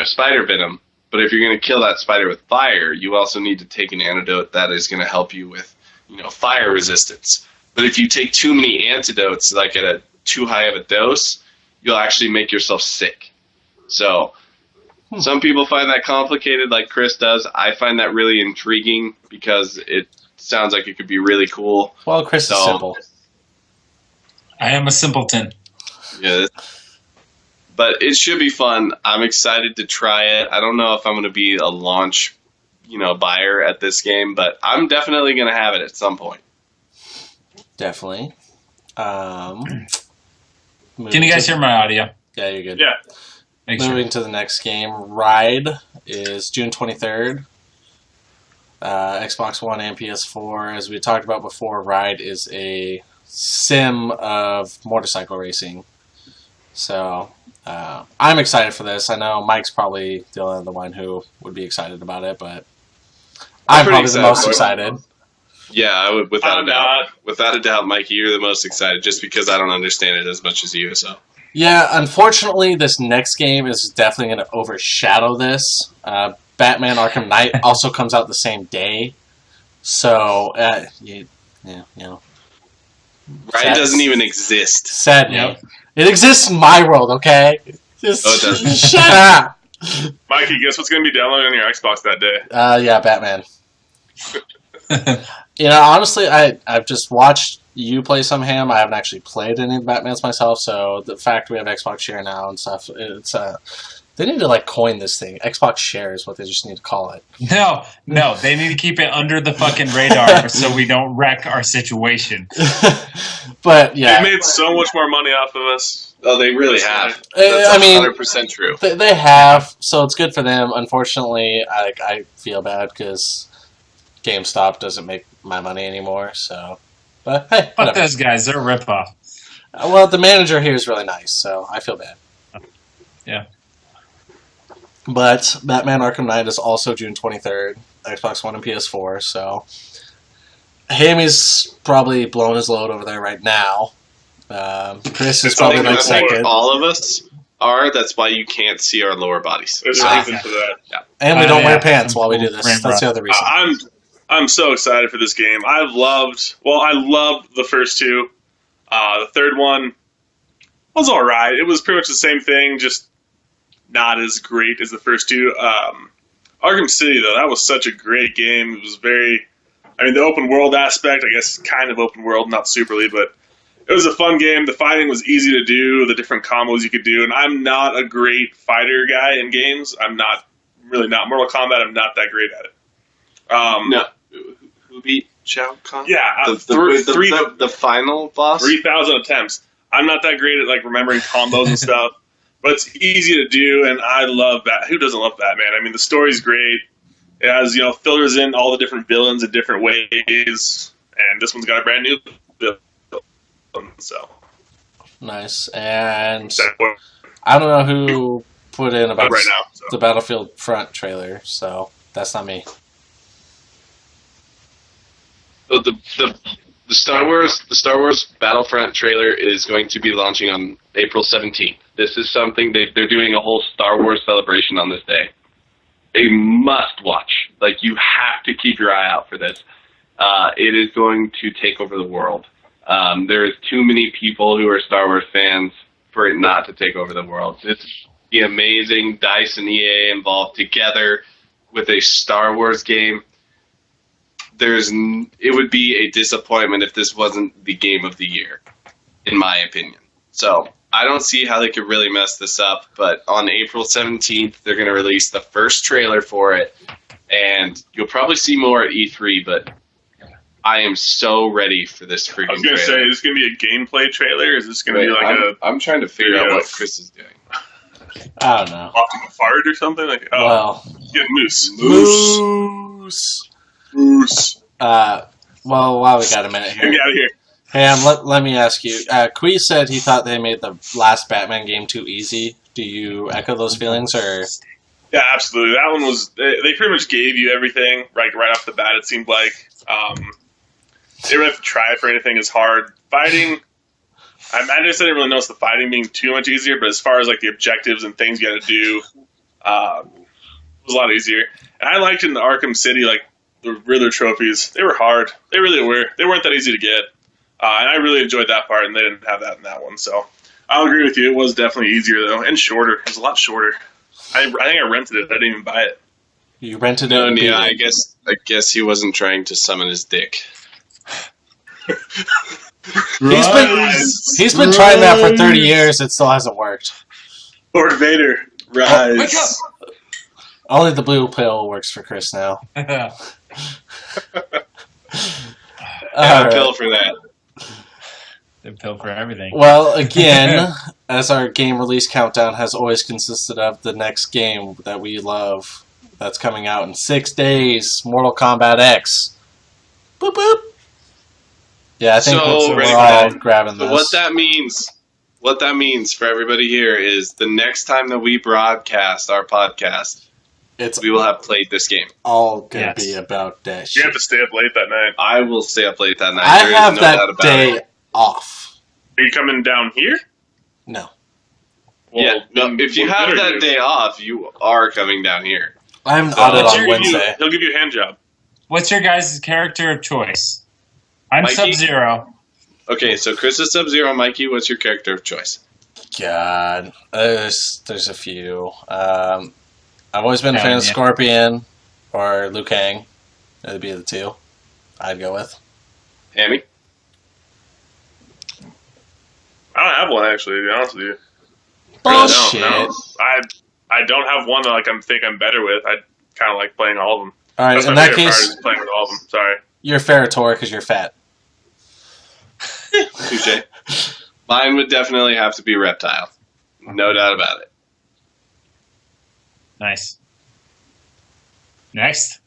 spider venom. But if you're going to kill that spider with fire, you also need to take an antidote that is going to help you with, fire resistance. But if you take too many antidotes, like at a too high of a dose, you'll actually make yourself sick. So some people find that complicated like Chris does. I find that really intriguing because it sounds like it could be really cool. Well, Chris is simple. I am a simpleton. Yeah. But it should be fun. I'm excited to try it. I don't know if I'm going to be a launch, buyer at this game, but I'm definitely going to have it at some point. Definitely. Can you guys hear my audio? Yeah, you're good. Yeah. Moving to the next game, Ride is June 23rd. Xbox One and PS4. As we talked about before, Ride is a sim of motorcycle racing. So I'm excited for this. I know Mike's probably the only one who would be excited about it, but I'm probably the most excited. Yeah, I would, without a doubt. Without a doubt, Mikey, you're the most excited just because I don't understand it as much as you. So. Yeah, unfortunately, this next game is definitely going to overshadow this. Batman Arkham Knight also comes out the same day. So, Ride doesn't even exist. Sad. Yep. It exists in my world, okay? Just Oh, it doesn't. shut up. Mikey, guess what's going to be downloaded on your Xbox that day? Yeah, Batman. Honestly, I've just watched you play some Ham. I haven't actually played any of the Batmans myself, so the fact we have Xbox Share now and stuff, it's they need to coin this thing. Xbox Share is what they just need to call it. No, they need to keep it under the fucking radar so we don't wreck our situation. But yeah, They made so much more money off of us. Oh, they really have. That's 100% true. They have, so it's good for them. Unfortunately, I feel bad because GameStop doesn't make my money anymore. So, but hey, Fuck whatever. those guys, they're a ripoff. Well, the manager here is really nice, so I feel bad. Yeah. But Batman Arkham Knight is also June 23rd, Xbox One and PS4, so Hammy's probably blowing his load over there right now. Chris is probably I think second. all of us are. That's why you can't see our lower bodies. There's a reason for that. And we don't wear yeah. pants while we do this. That's the other reason. I'm so excited for this game. I loved the first two. The third one was all right. It was pretty much the same thing, just not as great as the first two. Arkham City, though, that was such a great game. It was the open world aspect, I guess, kind of open world, not superly, but it was a fun game. The fighting was easy to do, the different combos you could do, and I'm not a great fighter guy in games. I'm not. Mortal Kombat, I'm not that great at it. No. Who beat Shao Kahn? Yeah, the final boss? 3,000 attempts. I'm not that great at remembering combos and stuff, but it's easy to do, and I love that. Who doesn't love that, man? I mean, the story's great. It has, filters in all the different villains in different ways, and this one's got a brand new villain, so. Nice. And I don't know who put in about right now, so. the Battlefield Front trailer, so That's not me. So the Star Wars Battlefront trailer is going to be launching on April 17th. This is something they're doing a whole Star Wars celebration on this day. A must watch. Like, you have to keep your eye out for this. It is going to take over the world. There is too many people who are Star Wars fans for it not to take over the world. It's the amazing DICE and EA involved together with a Star Wars game. It would be a disappointment if this wasn't the game of the year, in my opinion. So I don't see how they could really mess this up, but on April 17th, they're going to release the first trailer for it, and you'll probably see more at E3, but I am so ready for this freaking trailer. I was going to say, is this going to be a gameplay trailer? Is this going to be like I'm trying to figure out what Chris is doing. I don't know. Walking a fart or something? Like, get moose. Moose. Well, while we got a minute here. Get out of here. Ham, let me ask you. Quee said he thought they made the last Batman game too easy. Do you echo those feelings, or? Yeah, absolutely. That one was. They pretty much gave you everything right off the bat. It seemed like they didn't have to try for anything as hard. Fighting. I just didn't really notice the fighting being too much easier, but as far as like the objectives and things you got to do, it was a lot easier. And I liked in the Arkham City, like the Riddler trophies. They were hard. They really were. They weren't that easy to get. And I really enjoyed that part, and they didn't have that in that one. So I'll agree with you. It was definitely easier, though, and shorter. It was a lot shorter. I think I rented it. I didn't even buy it. You rented it? No, yeah, I guess he wasn't trying to summon his dick. He's been trying that for 30 years. It still hasn't worked. Lord Vader, rise. Wake up! Only the blue pill works for Chris now. A pill for that. The pill for everything. Well, again, as our game release countdown has always consisted of, the next game that we love that's coming out in 6 days, Mortal Kombat X. Boop boop. Yeah, I think we're all grabbing this. So what that means for everybody here is the next time that we broadcast our podcast, we will have played this game. All gonna be about that shit. You have to stay up late that night. I will stay up late that night. I have that day off. Are you coming down here? No. Well, if you have that day off, you are coming down here. I have an audit on Wednesday. He'll give you a hand job. What's your guys' character of choice? I'm Mikey? Sub-Zero. Okay, so Chris is Sub-Zero. Mikey, what's your character of choice? God, there's a few. I've always been a fan of Scorpion or Liu Kang. That'd be the two I'd go with. Hammy? I don't have one, actually, to be honest with you. Bullshit. No. I don't have one that I'm better with. I kind of like playing all of them. All right, in that case, playing with all of them. Sorry. You're Ferritor because you're fat. Touché. Mine would definitely have to be Reptile. No doubt about it. Nice. Next.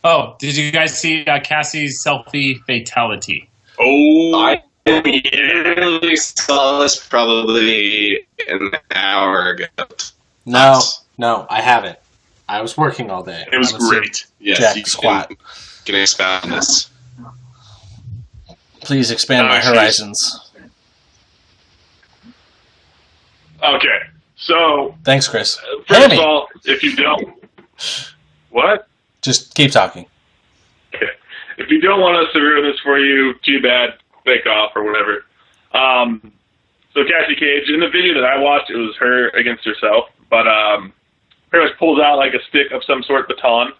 Oh, did you guys see Cassie's selfie fatality? Oh, I literally saw this probably an hour ago. No, I haven't. I was working all day. It was great. Yes, Jack you squat. can expound on this. Please expand my horizons. Okay, so Thanks, Chris. first of all, if you don't, what? Just keep talking. Okay. If you don't want us to ruin this for you, too bad. Fake off or whatever. So Cassie Cage, in the video that I watched, it was her against herself, but pretty much pulls out like a stick of some sort, baton,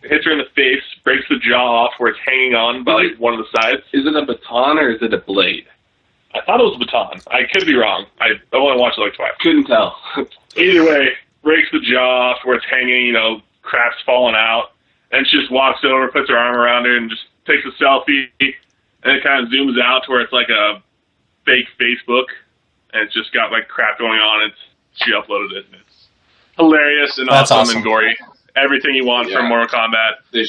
hits her in the face, breaks the jaw off where it's hanging on by like one of the sides. Is it a baton or is it a blade? I thought it was a baton. I could be wrong. I only watched it like twice. Couldn't tell. Either way, breaks the jaw off where it's hanging, crap's falling out, and she just walks over, puts her arm around her, and just takes a selfie, and it kind of zooms out to where it's like a fake Facebook, and it's just got like crap going on. She uploaded it. It's hilarious and awesome and gory. Everything you want from Mortal Kombat. They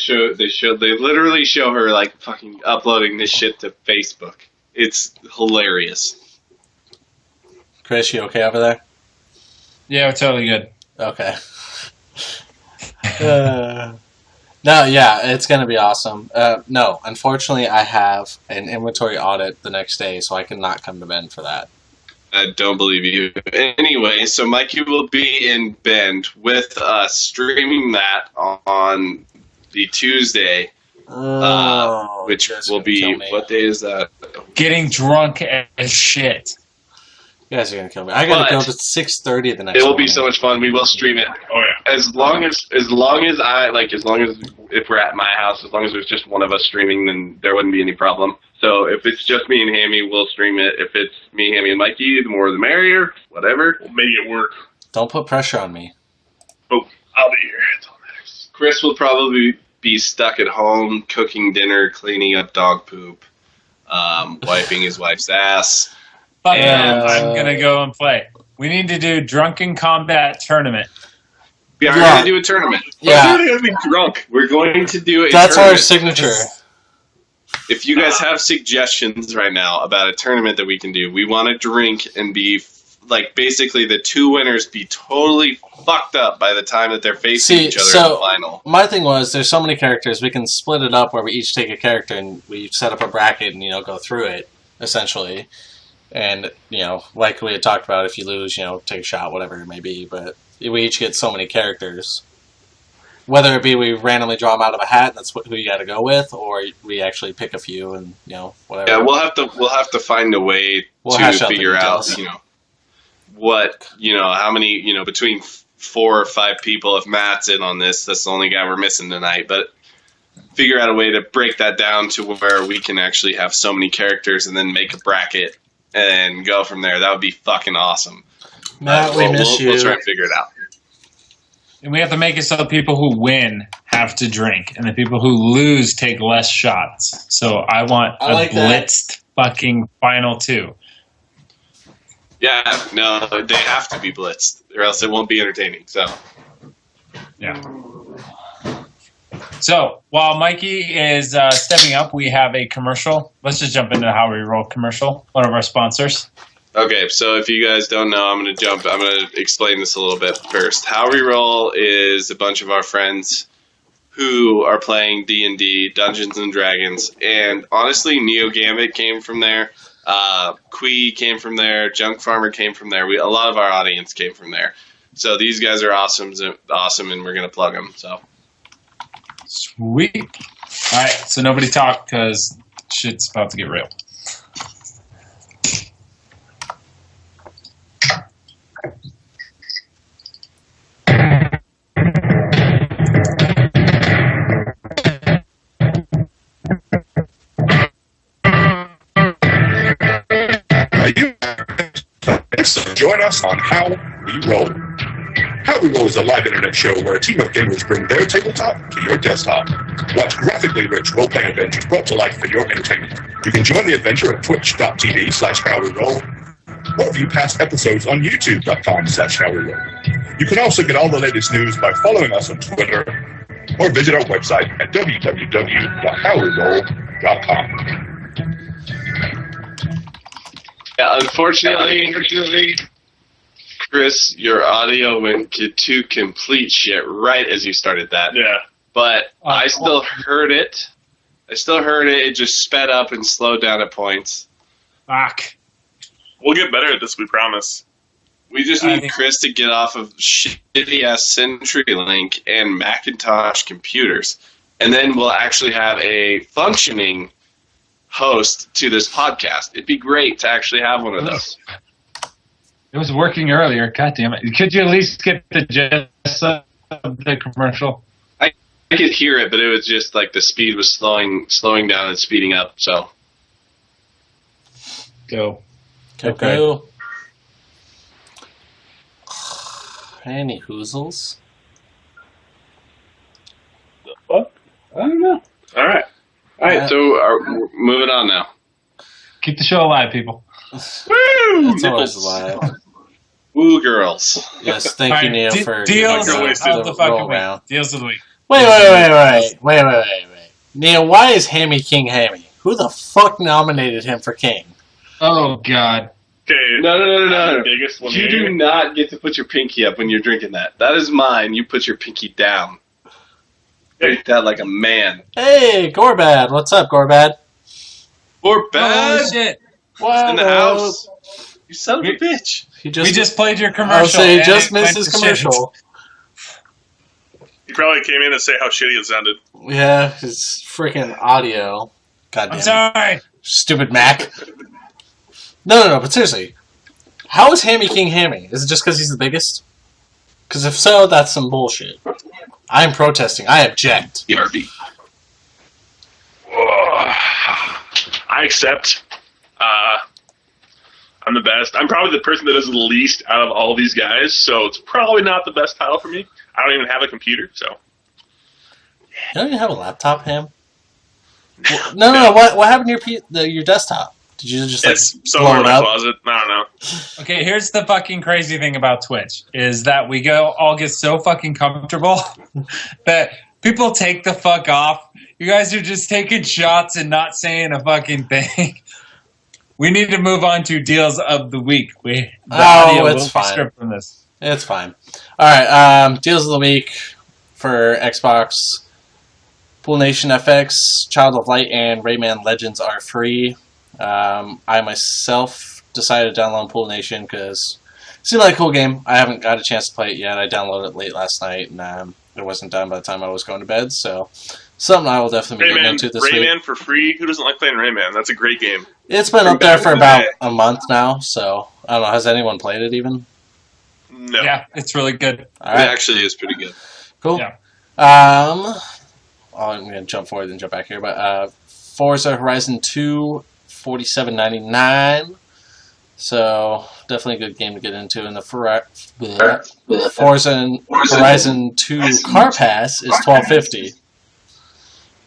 literally show her like fucking uploading this shit to Facebook. It's hilarious. Chris, you okay over there? Yeah, totally good. Okay. No, yeah, it's going to be awesome. No, unfortunately, I have an inventory audit the next day, so I cannot come to Bend for that. I don't believe you. Anyway, so Mikey will be in Bend with us streaming that on the Tuesday, which you guys will are gonna be, kill me. what day is that? Getting drunk as shit. You guys are going to kill me. I got to But go to 6:30 the next It will morning. be so much fun. We will stream it. Oh yeah. As long as if we're at my house, as long as there's just one of us streaming, then there wouldn't be any problem. So if it's just me and Hammy, we'll stream it. If it's me, Hammy, and Mikey, the more the merrier. Whatever. We'll make it work. Don't put pressure on me. Oh, I'll be here. It's all matters. Chris will probably be stuck at home cooking dinner, cleaning up dog poop, wiping his wife's ass. And I'm going to go and play. We need to do Drunken Combat Tournament. We are Yeah. going to do a tournament. Yeah, We're gonna be drunk. We're going to do a that's our tournament. signature. If you guys have suggestions right now about a tournament that we can do, we want to drink and be like basically the two winners be totally fucked up by the time that they're facing See, each other in so- the final. My thing was, there's so many characters, we can split it up where we each take a character and we set up a bracket and, go through it, essentially. And, like we had talked about, if you lose, take a shot, whatever it may be. But we each get so many characters. Whether it be we randomly draw them out of a hat, that's who you got to go with, or we actually pick a few and, whatever. Yeah, we'll have to find a way We'll to hash out the figure out, details. how many, between 4 or 5 people. If Matt's in on this, that's the only guy we're missing tonight. But figure out a way to break that down to where we can actually have so many characters and then make a bracket and go from there. That would be fucking awesome. Matt, we miss you. We'll try and figure it out. And we have to make it so the people who win have to drink, and the people who lose take less shots. So I want I like a that. blitzed fucking final 2. Yeah, no, they have to be blitzed, or else it won't be entertaining. So, Yeah. So while Mikey is stepping up, we have a commercial. Let's just jump into How We Roll commercial. One of our sponsors. okay, so if you guys don't know, I'm going to explain this a little bit first. How We Roll is a bunch of our friends who are playing D&D, Dungeons & Dragons, and honestly, Neo Gambit came from there. Quee came from there. Junk Farmer came from there. A lot of our audience came from there. So these guys are awesome, and we're going to plug them. So. Sweet. All right, so nobody talk because shit's about to get real. So join us on How We Roll. How We Roll is a live internet show where a team of gamers bring their tabletop to your desktop. Watch graphically rich role-playing adventures brought to life for your entertainment. You can join the adventure at twitch.tv/howweroll or view past episodes on youtube.com/howweroll. You can also get all the latest news by following us on Twitter or visit our website at www.howweroll.com. Yeah, unfortunately, Chris, your audio went to complete shit right as you started that. Yeah. But I still heard it. It just sped up and slowed down at points. Fuck. We'll get better at this, we promise. We just I need think- Chris to get off of shitty-ass CenturyLink and Macintosh computers. And then we'll actually have a functioning host to this podcast. It'd be great to actually have one of those. It was working earlier. God damn it. Could you at least get the gist of the commercial? I could hear it, but it was just like the speed was slowing down and speeding up. So Go. Okay. Go. Any hoozles? I don't know. All right. all right, so we're moving on now. Keep the show alive, people. It's always alive. Woo, girls. Yes, thank All you, right, Neil, for deals giving You're us wasted. of the the fucking roll week. down. Deals of the week. Wait. Neil, why is Hammy King Hammy? Who the fuck nominated him for king? Oh, God. Okay. No. The biggest one You here. do not get to put your pinky up when you're drinking that. That is mine. You put your pinky down. Take that like a man. Hey, Gorbad. What's up, Gorbad? Or bad Oh, shit. What in the house. You son of a bitch. He We just played your commercial. I'll say he and just it missed went his to shit. commercial. He probably came in to say how shitty it sounded. Yeah, his freaking audio. God damn I'm it. sorry. Stupid Mac. No, but seriously. How is Hammy King Hammy? Is it just because he's the biggest? Because if so, that's some bullshit. I'm protesting. I object. ERB. I accept. I'm the best. I'm probably the person that is the least out of all these guys, so it's probably not the best title for me. I don't even have a computer, so. You don't even have a laptop, Ham? No. What happened to your desktop? Did you just It's blow somewhere in it my up? closet. I don't know. Okay, here's the fucking crazy thing about Twitch is that we all get so fucking comfortable that people take the fuck off. You guys are just taking shots and not saying a fucking thing. We need to move on to deals of the week. The audio it's will be fine. stripped from this. It's fine. Alright, deals of the week for Xbox. Pool Nation FX, Child of Light, and Rayman Legends are free. I myself decided to download Pool Nation because it seemed like a cool game. I haven't got a chance to play it yet. I downloaded it late last night, and it wasn't done by the time I was going to bed, so something I will definitely be getting into this week. Rayman for free? Who doesn't like playing Rayman? That's a great game. It's been up there for about a month now, so I don't know. Has anyone played it even? No. Yeah, it's really good. All It right, actually is pretty good. cool. Yeah. I'm going to jump forward and jump back here, but Forza Horizon 2, $47.99. So definitely a good game to get into. And the Forza Horizon 2 Car Pass is $12.50.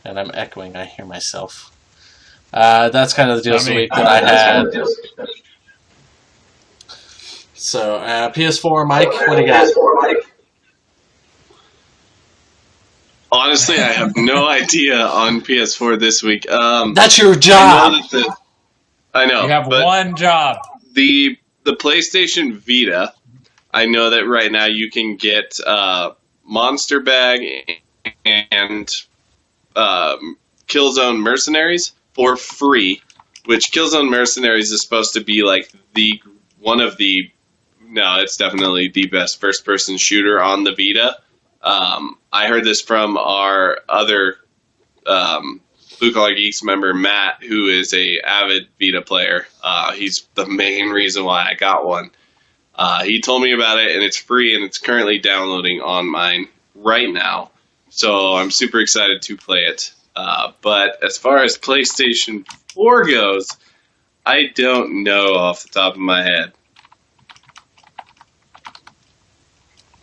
And I'm echoing. I hear myself. That's kind of the deals of the week that I had. So PS4, Mike, what do you got? Honestly, I have no idea on PS4 this week. That's your job. I know. You have but one job. the PlayStation Vita. I know that right now you can get Monster Bag and Killzone Mercenaries for free. Which Killzone Mercenaries is supposed to be like it's definitely the best first-person shooter on the Vita. I heard this from our other Blue Collar Geeks member, Matt, who is a avid Vita player. He's the main reason why I got one. He told me about it, and it's free, and it's currently downloading on mine right now. So I'm super excited to play it. But as far as PlayStation 4 goes, I don't know off the top of my head.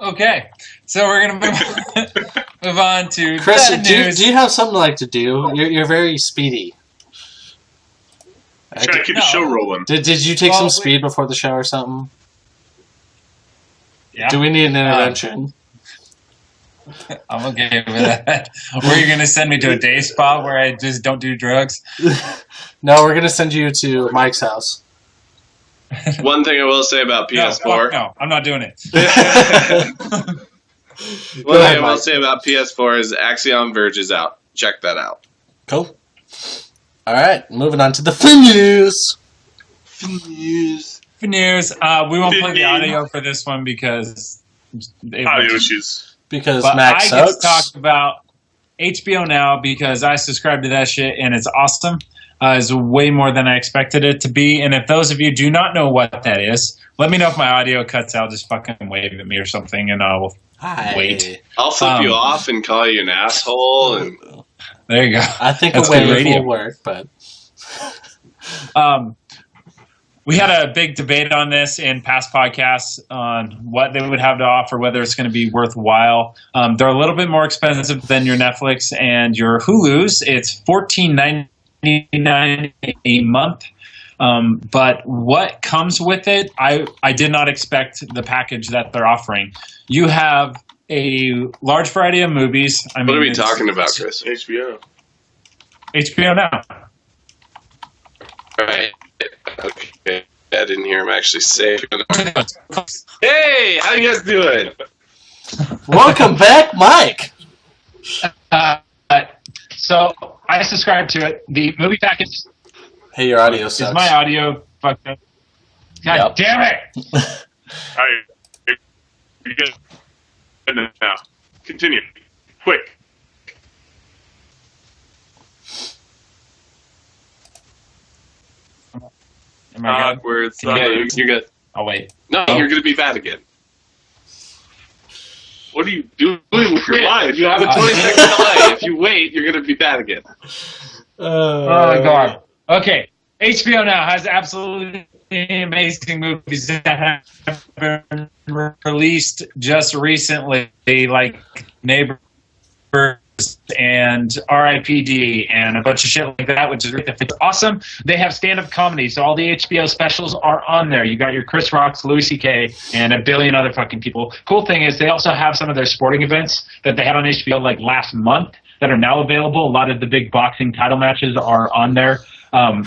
Okay, so we're gonna move on to Chris, bad do news. you have something like to do? You're very speedy. Trying to keep the No. show rolling. Did you take Well, some speed before the show or something? Yeah, Do we need an intervention? I'm okay with that. Were you gonna send me to a day spa where I just don't do drugs? No, we're gonna send you to Mike's house. One thing I will say about No, PS4. fuck no, I'm not doing it. One ahead, thing I will Mike. say about PS4 is Axiom Verge is out. Check that out. Cool. All right, moving on to the fun news. For news, we won't play the News. audio for this one because it Audio was- issues. Because But Max I get sucks. to talk about HBO Now because I subscribe to that shit and it's awesome. It's way more than I expected it to be. And if those of you do not know what that is, let me know if my audio cuts out. Just fucking wave at me or something, and I will. Hi. Wait. I'll flip you off and call you an asshole. And There you go. I think That's a good wave radio. will work, but We had a big debate on this in past podcasts on what they would have to offer, whether it's going to be worthwhile. They're a little bit more expensive than your Netflix and your Hulu's. It's $14.99 a month. But what comes with it, I did not expect the package that they're offering. You have a large variety of movies. I mean, what are we it's talking about, Chris? HBO. HBO Now. Right. Okay. I didn't hear him actually say it. Hey, how you guys doing? welcome back, Mike. So I subscribe to it. The movie package Hey, your audio is sucks. my audio fucked up. God Yep. damn it! All right. You're good now. Continue. Quick. Am I good? Awkward. Yeah, you're good. Oh wait. No, you're going to be bad again. What are you doing with your life? You have a 20-second delay. If you wait, you're going to be bad again. Oh my god. Okay. HBO now has absolutely amazing movies that have been released just recently, like Neighbors and R.I.P.D. and a bunch of shit like that, which is it's awesome. They have stand-up comedy, so all the HBO specials are on there. You got your Chris Rocks, Louis C.K., and a billion other fucking people. Cool thing is they also have some of their sporting events that they had on HBO like last month that are now available. A lot of the big boxing title matches are on there,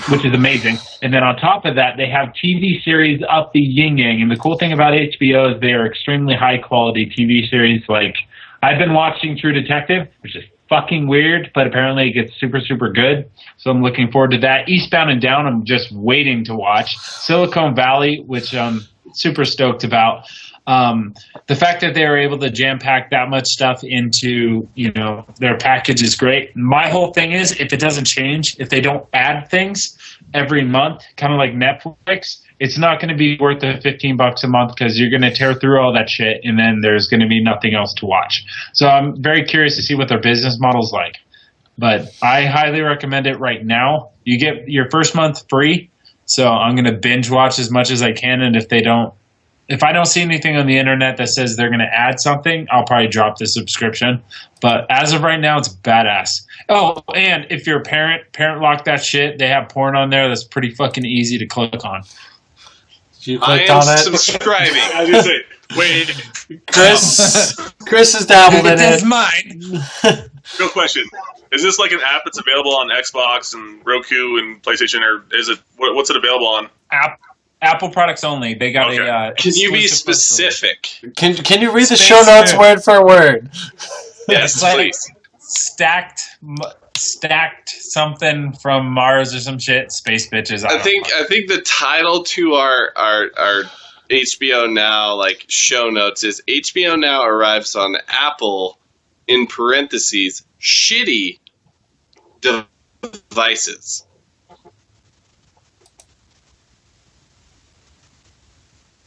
which is amazing. And then on top of that, they have TV series up the yin-yang. And the cool thing about HBO is they are extremely high-quality TV series. Like, I've been watching True Detective, which is fucking weird, but apparently it gets super, super good. So I'm looking forward to that. Eastbound and Down, I'm just waiting to watch. Silicon Valley, which I'm super stoked about. The fact that they were able to jam pack that much stuff into, their package is great. My whole thing is, if it doesn't change, if they don't add things every month, kind of like Netflix, it's not going to be worth the $15 a month because you're going to tear through all that shit and then there's going to be nothing else to watch. So I'm very curious to see what their business model's like. But I highly recommend it right now. You get your first month free, so I'm going to binge watch as much as I can, and if I don't see anything on the internet that says they're going to add something, I'll probably drop the subscription. But as of right now, it's badass. Oh, and if you're a parent lock that shit. They have porn on there that's pretty fucking easy to click on. You I clicked am on it. subscribing. I was going to say, wait, Chris has dabbled in That's it. mine. real question. Is this like an app that's available on Xbox and Roku and PlayStation, or is it, what's it available on? Apple products only. They got Okay. a. Can you be exclusive specific? Can you read the Space show notes Jam. word for word? Yes, It's like- please. stacked something from Mars or some shit. Space bitches. I think the title to our HBO Now like show notes is HBO Now arrives on Apple in parentheses shitty devices.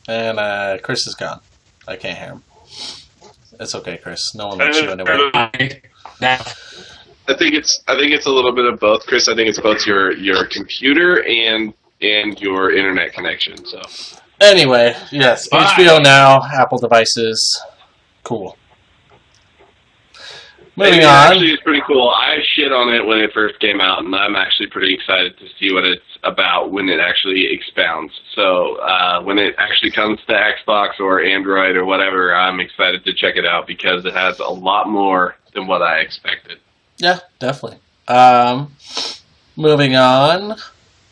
And Chris is gone. I can't hear him. It's okay, Chris. No one likes you anyway. I think it's a little bit of both, Chris. I think it's both your computer and your internet connection. So Anyway, yes, Bye. HBO Now, Apple devices. Cool. Moving It on. actually, it's pretty cool. I shit on it when it first came out, and I'm actually pretty excited to see what it's about when it actually expounds. So when it actually comes to Xbox or Android or whatever, I'm excited to check it out because it has a lot more than what I expected. Yeah, definitely. Moving on.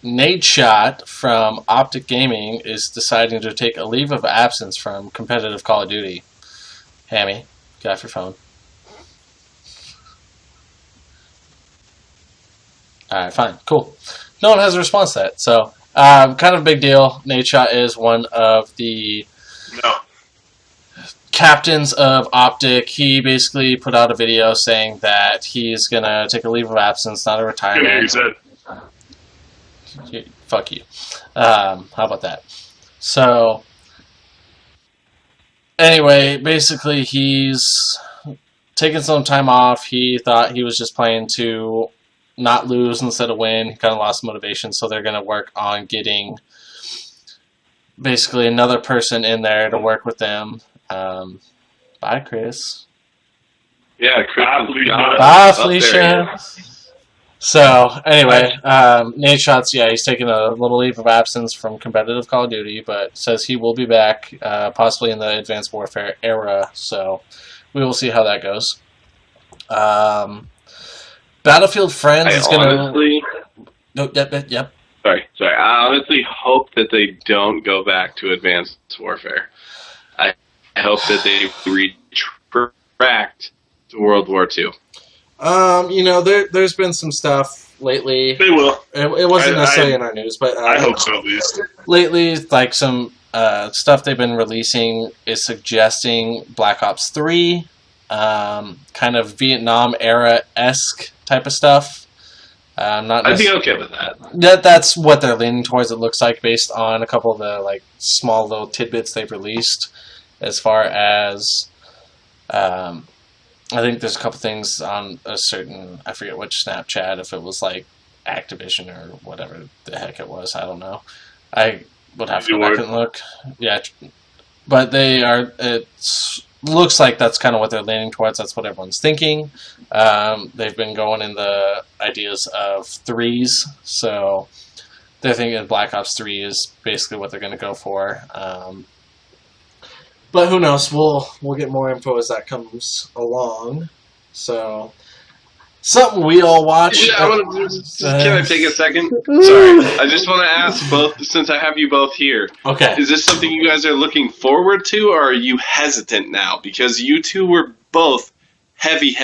Nadeshot from Optic Gaming is deciding to take a leave of absence from competitive Call of Duty. Hammy, get off your phone. Alright, fine. Cool. No one has a response to that. So, kind of a big deal. Nadeshot is one of the No. captains of Optic. He basically put out a video saying that he's going to take a leave of absence, not a You retirement. said. Fuck you. How about that? So, anyway, basically he's taking some time off. He thought he was just playing to not lose instead of win. He kind of lost motivation, so they're going to work on getting basically another person in there to work with them. Bye, Chris. Yeah, Chris. Bye, is Felicia. gone. Bye, Up there. Felicia. So, anyway, Nadeshot's, he's taking a little leave of absence from competitive Call of Duty, but says he will be back, possibly in the Advanced Warfare era, so we will see how that goes. Battlefield Friends is going to... honestly, Yep. sorry. I honestly hope that they don't go back to Advanced Warfare. I hope that they retract to World War II. There's been some stuff lately. They will. It wasn't necessarily in our news, but I hope so, at least. lately, like some stuff they've been releasing is suggesting Black Ops 3, kind of Vietnam era-esque type of stuff. I'd be okay with that. That's what they're leaning towards. It looks like based on a couple of the like small little tidbits they've released, as far as I think there's a couple things on a certain, I forget which Snapchat, if it was like Activision or whatever the heck it was. I don't know. I would have to go back and look. Yeah, but they are. It looks like that's kind of what they're leaning towards. That's what everyone's thinking. They've been going in the ideas of threes, so they're thinking Black Ops 3 is basically what they're going to go for. But who knows? We'll get more info as that comes along. So something we all watch. Yeah, can I take a second? Sorry, I just want to ask both, since I have you both here. Okay. Is this something you guys are looking forward to, or are you hesitant now? Because you two were both heavy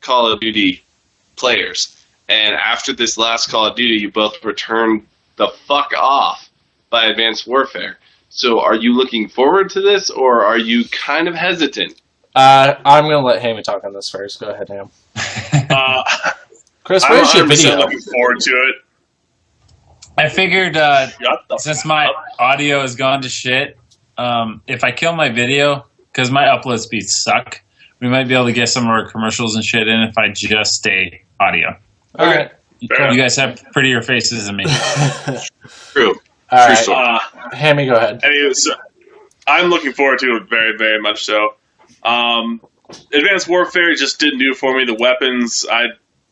Call of Duty players, and after this last Call of Duty, you both returned the fuck off by Advanced Warfare. So are you looking forward to this, or are you kind of hesitant? I'm going to let Hammy talk on this first. Go ahead, Ham. Chris, where's your video? I'm looking forward to it. I figured since my audio has gone to shit, if I kill my video, because my upload speeds suck, we might be able to get some of our commercials and shit in if I just stay audio. All right. You guys have prettier faces than me. True. All right. Hammy, go ahead. Anyway, so I'm looking forward to it very, very much so. Advanced Warfare just didn't do for me. The weapons, I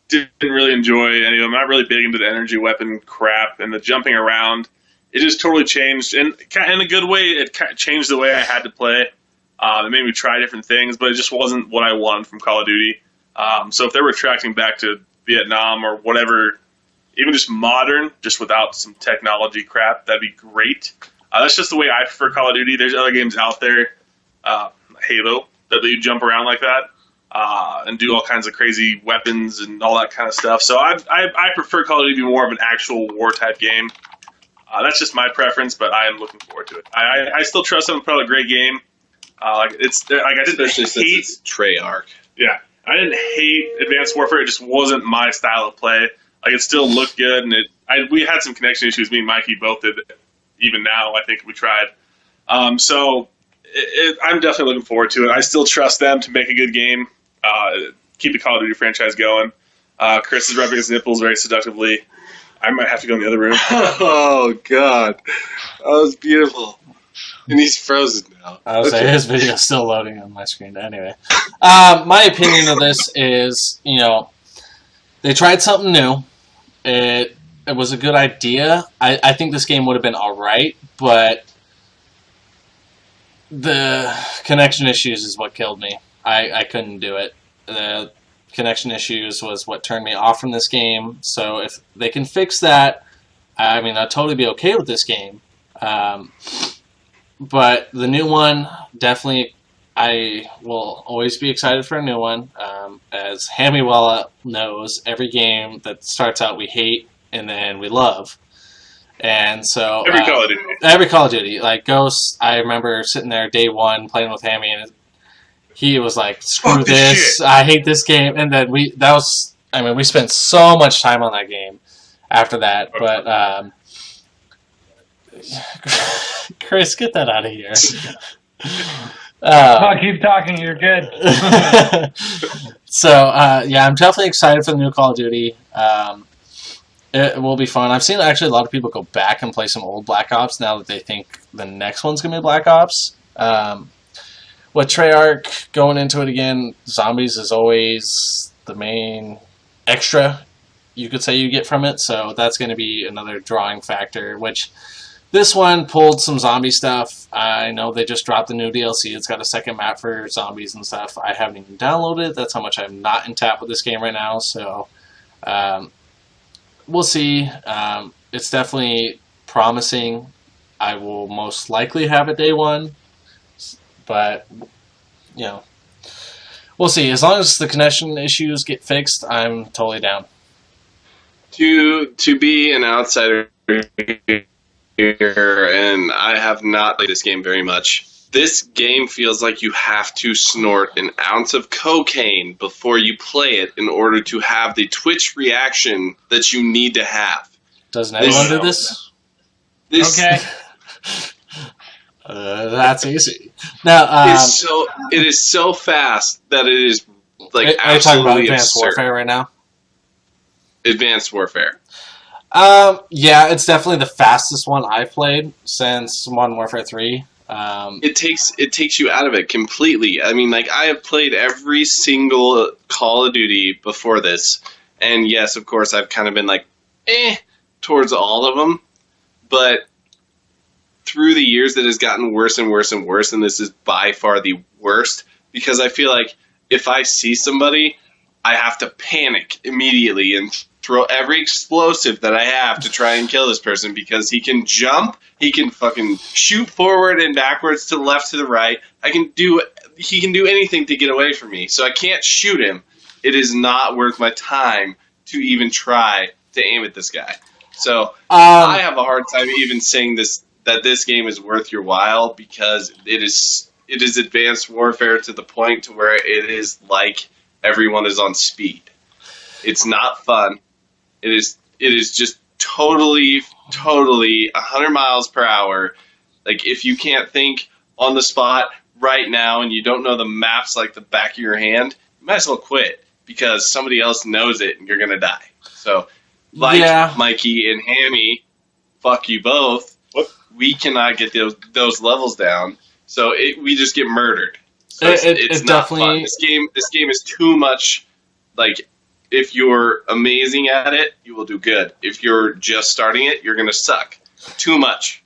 didn't really enjoy any of them. I'm not really big into the energy weapon crap and the jumping around. It just totally changed. And in a good way, it changed the way I had to play. It made me try different things, but it just wasn't what I wanted from Call of Duty. So if they're retracting back to Vietnam or whatever, even just modern, just without some technology crap, that'd be great. That's just the way I prefer Call of Duty. There's other games out there, Halo, that you jump around like that and do all kinds of crazy weapons and all that kind of stuff. So I prefer Call of Duty to be more of an actual war type game. That's just my preference, but I am looking forward to it. I still trust them to put out a great game. I didn't hate Treyarch. Yeah, I didn't hate Advanced Warfare. It just wasn't my style of play. Like, it still looked good, and we had some connection issues. Me and Mikey both did. Even now, I think we tried. So I'm definitely looking forward to it. I still trust them to make a good game, keep the Call of Duty franchise going. Chris is rubbing his nipples very seductively. I might have to go in the other room. Oh, God. That was beautiful. And he's frozen now. I was saying his video is still loading on my screen. Anyway, my opinion of this is, they tried something new. It was a good idea. I think this game would have been alright, but the connection issues is what killed me. I couldn't do it. The connection issues was what turned me off from this game. So if they can fix that, I mean, I'd totally be okay with this game. But the new one, definitely, I will always be excited for a new one. As Hammy well knows, every game that starts out we hate and then we love. And so every Call of Duty. Every Call of Duty. Like Ghost, I remember sitting there day one playing with Hammy, and he was like, screw this, I hate this game. And then we spent so much time on that game after that. But Chris, get that out of here. Keep talking, you're good. So, yeah, I'm definitely excited for the new Call of Duty. It will be fun. I've seen actually a lot of people go back and play some old Black Ops now that they think the next one's going to be Black Ops. With Treyarch going into it again, zombies is always the main extra, you could say, you get from it. So that's going to be another drawing factor, which this one pulled some zombie stuff. I know they just dropped the new DLC. It's got a second map for zombies and stuff. I haven't even downloaded it. That's how much I'm not in tap with this game right now. So we'll see. It's definitely promising. I will most likely have it day one. But, We'll see. As long as the connection issues get fixed, I'm totally down. To be an outsider here, and I have not played this game very much. This game feels like you have to snort an ounce of cocaine before you play it in order to have the Twitch reaction that you need to have. Doesn't anyone do this? Okay. That's easy. Now, it is so fast that it is like are you talking about absolutely Advanced absurd. Warfare right now? Advanced Warfare. Yeah, it's definitely the fastest one I've played since Modern Warfare 3. It takes you out of it completely. I mean, like, I have played every single Call of Duty before this, and yes, of course, I've kind of been like, towards all of them, but through the years it has gotten worse and worse and worse, and this is by far the worst, because I feel like if I see somebody, I have to panic immediately and throw every explosive that I have to try and kill this person, because he can jump, he can fucking shoot forward and backwards to the left, to the right. He can do anything to get away from me, so I can't shoot him. It is not worth my time to even try to aim at this guy. So I have a hard time even saying that this game is worth your while, because it is Advanced Warfare to the point to where it is like everyone is on speed. It's not fun. It is just totally 100 miles per hour. Like, if you can't think on the spot right now and you don't know the maps like the back of your hand, you might as well quit, because somebody else knows it and you're going to die. So, Mikey and Hammy, fuck you both. We cannot get those levels down, so we just get murdered. So it's not fun. This game is too much. Like, if you're amazing at it, you will do good. If you're just starting it, you're gonna suck. Too much.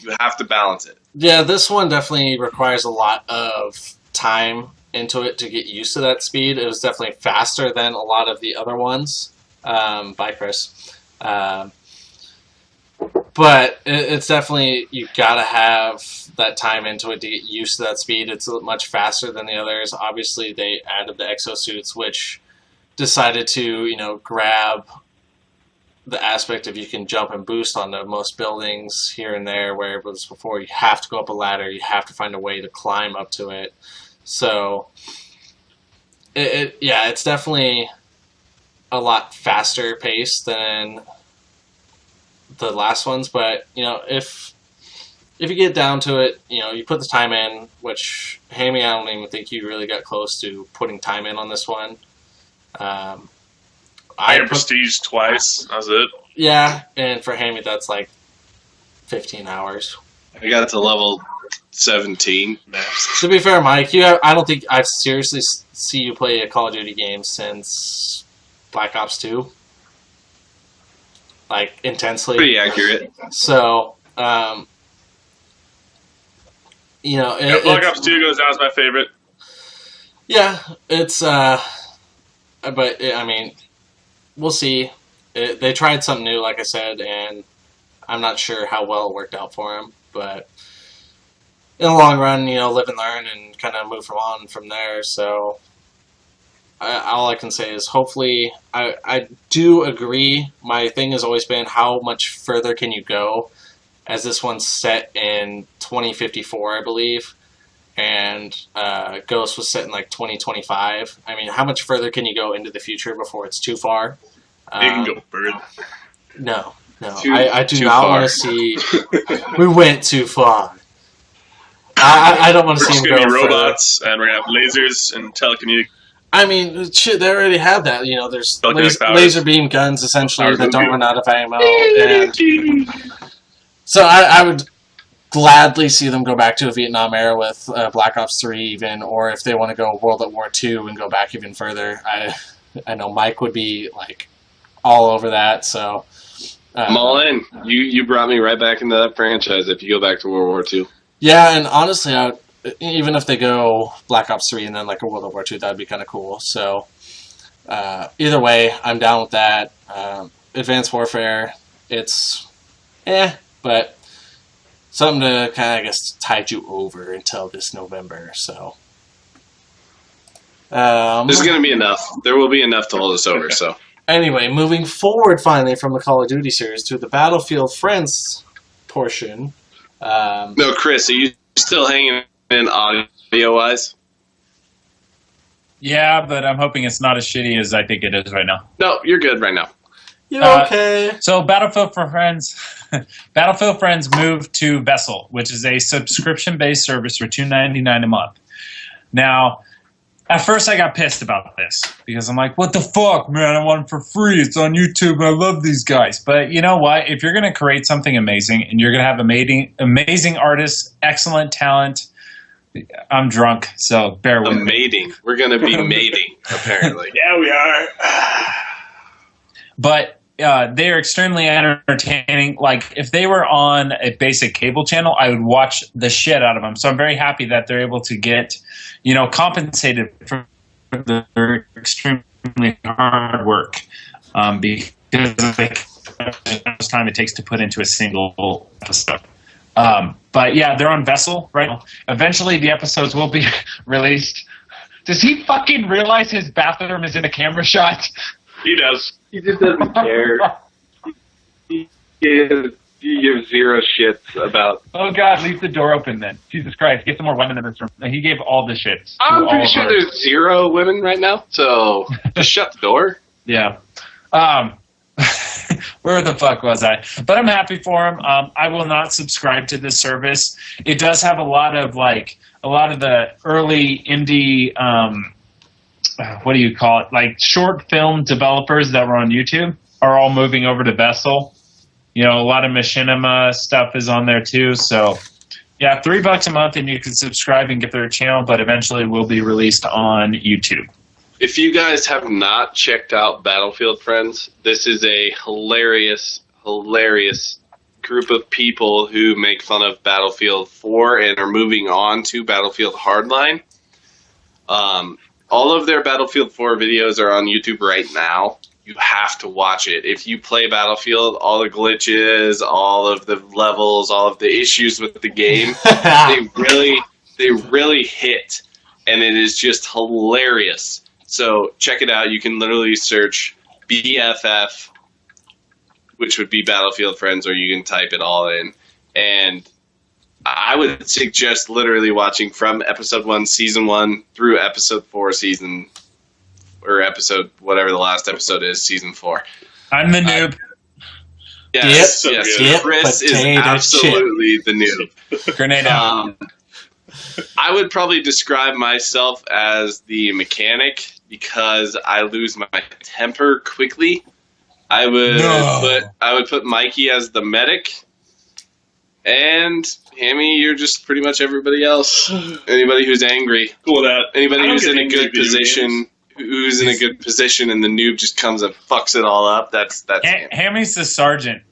You have to balance it. Yeah, this one definitely requires a lot of time into it to get used to that speed. It was definitely faster than a lot of the other ones. Bye, Chris. But it's definitely, you gotta have that time into it to get used to that speed. It's much faster than the others. Obviously, they added the exosuits, which decided to, grab the aspect of you can jump and boost onto most buildings here and there, where it was before you have to go up a ladder, you have to find a way to climb up to it. So, it's definitely a lot faster paced than the last ones, but if you get down to it, you put the time in, which Hammy, I don't even think you really got close to putting time in on this one. I got Prestige twice. That was it. Yeah, and for Hammy, that's like 15 hours. I got to level 17 max. To be fair, Mike, I don't think I've seriously see you play a Call of Duty game since Black Ops 2. Like, intensely. Pretty accurate. So, Black Ops 2 goes down as my favorite. Yeah, it's, but, I mean, we'll see. They tried something new, like I said, and I'm not sure how well it worked out for them, but in the long run, live and learn and kind of move on from there, so all I can say is hopefully, I do agree. My thing has always been, how much further can you go? As this one's set in 2054, I believe, and Ghost was set in like 2025. I mean, how much further can you go into the future before it's too far? You can go further. No. I do not want to see. We went too far. I don't want to see him go We're going to be further. robots, and we're going to have lasers and telecommunications. I mean, shit, they already have that. There's laser beam guns, essentially, that don't run out of ammo. And so I would gladly see them go back to a Vietnam era with Black Ops 3 even, or if they want to go World at War 2 and go back even further. I know Mike would be, like, all over that, so... I'm all in. You brought me right back into that franchise if you go back to World War II. Yeah, and honestly, even if they go Black Ops 3 and then like a World War II, that would be kind of cool. So, either way, I'm down with that. Advanced Warfare, it's but something to kind of, I guess, tide you over until this November. So, There's going to be enough. There will be enough to hold us over. So Anyway, moving forward finally from the Call of Duty series to the Battlefield Friends portion. no, Chris, are you still hanging in audio-wise? Yeah, but I'm hoping it's not as shitty as I think it is right now. No, you're good right now. You're okay. So Battlefield Friends moved to Vessel, which is a subscription-based service for $2.99 a month. Now, at first I got pissed about this because I'm like, what the fuck, man? I want it for free. It's on YouTube. I love these guys. But you know what? If you're going to create something amazing and you're going to have amazing artists, excellent talent, I'm drunk, so bear with me. Mating. We're going to be mating, apparently. Yeah, we are. But they are extremely entertaining. Like, if they were on a basic cable channel, I would watch the shit out of them. So I'm very happy that they're able to get, compensated for their extremely hard work because of how much time it takes to put into a single episode. But yeah, they're on Vessel right now. Eventually, the episodes will be released. Does he fucking realize his bathroom is in a camera shot? He does. He just doesn't care. He gives zero shits about... Oh God, leave the door open then. Jesus Christ, get some more women in this room. He gave all the shits. I'm pretty sure there's 0 women right now, so just shut the door. Yeah. Where the fuck was I? But I'm happy for him. I will not subscribe to this service. It does have a lot of the early indie, what do you call it? Like short film developers that were on YouTube are all moving over to Vessel. A lot of Machinima stuff is on there too. So yeah, $3 a month and you can subscribe and get their channel, but eventually will be released on YouTube. If you guys have not checked out Battlefield Friends, this is a hilarious group of people who make fun of Battlefield 4 and are moving on to Battlefield Hardline. All of their Battlefield 4 videos are on YouTube right now. You have to watch it. If you play Battlefield, all the glitches, all of the levels, all of the issues with the game, they really hit, and it is just hilarious. So check it out. You can literally search BFF, which would be Battlefield Friends, or you can type it all in. And I would suggest literally watching from episode 1, season 1, through episode 4, episode, whatever the last episode is, season 4. I'm the noob. Yes, Yep. yes. So good. Chris is absolutely the noob. Grenade out. I would probably describe myself as the mechanic because I lose my temper quickly. I would put Mikey as the medic, and Hammy, you're just pretty much everybody else. Anybody who's angry. Cool with that. Anybody I don't who's get in a angry good at video position. games. Who's in a good position, and the noob just comes and fucks it all up. That's Hammy. Hammy's the sergeant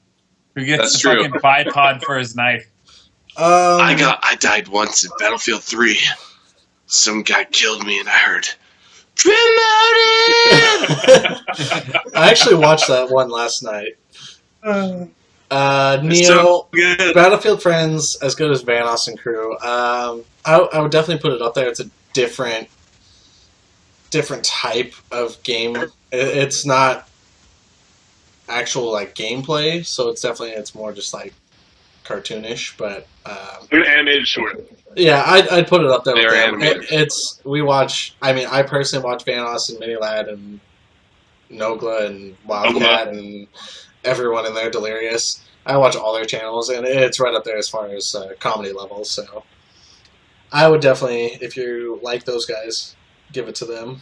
who gets That's the true. fucking bipod for his knife. I died once in Battlefield 3. Some guy killed me, and I heard promoted. I actually watched that one last night. Neo, so good. Battlefield Friends, as good as Vanoss and Crew. I would definitely put it up there. It's a different type of game. It's not actual gameplay, so it's more just cartoonish. But An animated short. yeah, I'd put it up there. They with are them. animated. I personally watch Vanoss and Minilad and Nogla and Wildcat and everyone in there, Delirious. I watch all their channels, and it's right up there as far as comedy levels. So I would definitely, if you like those guys, give it to them.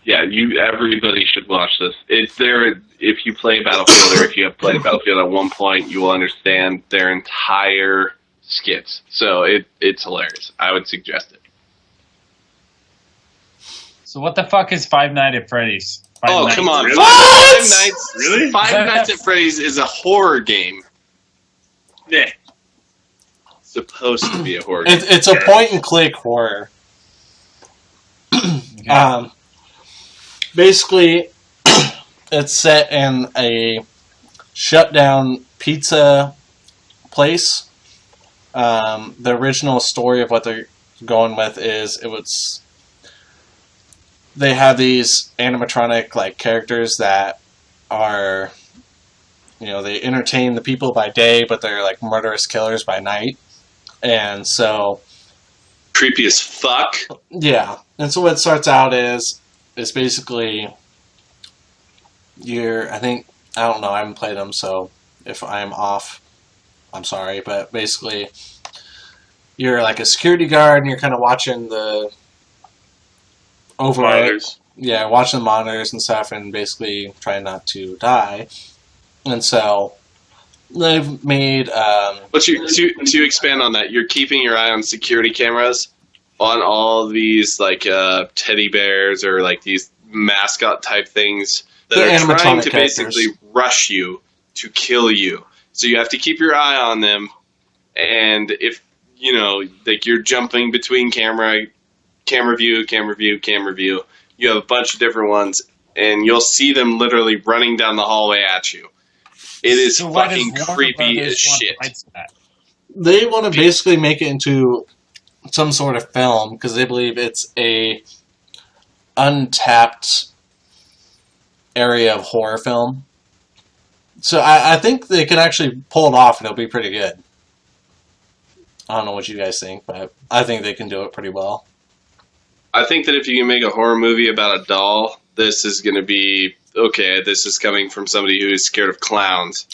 Yeah, everybody should watch this. It's there. If you play Battlefield, or if you have played Battlefield at one point, you will understand their entire skits. So it's hilarious. I would suggest it. So what the fuck is Five Nights at Freddy's? Come on! Really? Five Nights. Really? Five Nights at Freddy's is a horror game. Yeah. Supposed to be a horror game. It's a point-and-click horror. Basically, it's set in a shut-down pizza place. The original story of what they're going with is they have these animatronic like characters that are, they entertain the people by day, but they're like murderous killers by night. And so Creepy as fuck. yeah. And so what it starts out is basically I don't know, I haven't played them, so if I'm off, I'm sorry, but basically you're like a security guard and you're kind of watching the Monitors. Yeah, watching the monitors and stuff, and basically trying not to die. And so they've made. But to expand on that, you're keeping your eye on security cameras on all these like teddy bears or like these mascot type things that They're are trying animatronic to characters. basically rush you to kill you. So you have to keep your eye on them, and if like you're jumping between camera view, you have a bunch of different ones, and you'll see them literally running down the hallway at you. It is So why does fucking Warner creepy Brothers as want shit. rights to that? They want to basically make it into some sort of film because they believe it's a untapped area of horror film. So I think they can actually pull it off, and it'll be pretty good. I don't know what you guys think, but I think they can do it pretty well. I think that if you can make a horror movie about a doll, this is going to be okay. This is coming from somebody who is scared of clowns.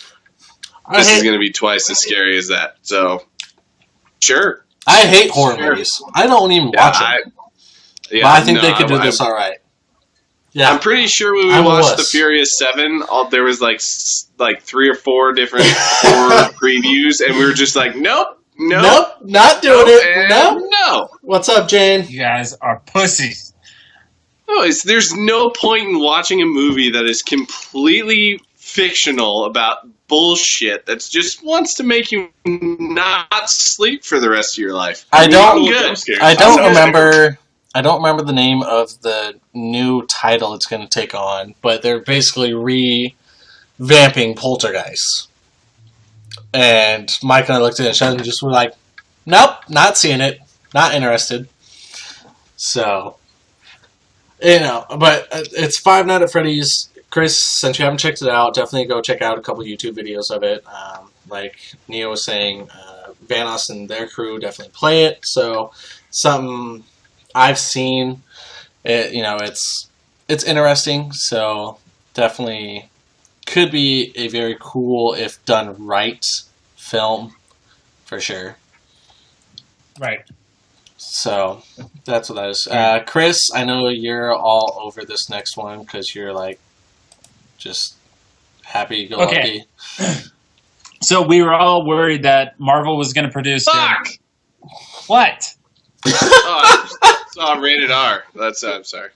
This is going to be twice as scary as that. So, sure. I hate horror Sure. movies. I don't even watch them. But I think they could do this all right. Yeah, I'm pretty sure when we I'm a watched The wuss. Furious 7, there was like 3 or 4 different horror previews, and we were just like, nope, not doing it. No. no. What's up, Jane? You guys are pussies. No, there's no point in watching a movie that is completely fictional about bullshit that just wants to make you not sleep for the rest of your life. I don't. Good. Jump scares. I don't Sounds remember. I don't remember the name of the new title it's going to take on, but they're basically revamping Poltergeist. And Mike and I looked at each other and just were like, "Nope, not seeing it, not interested." So, but it's Five Nights at Freddy's. Chris, since you haven't checked it out, definitely go check out a couple YouTube videos of it. Like Neo was saying, Vanos and their crew definitely play it. So, something I've seen, it's interesting. So, definitely could be a very cool, if done right, film for sure. Right. So that's what that is. Chris, I know you're all over this next one because you're like just happy go lucky. Okay. So we were all worried that Marvel was going to produce. Fuck! What? Oh, I saw rated R. I'm sorry.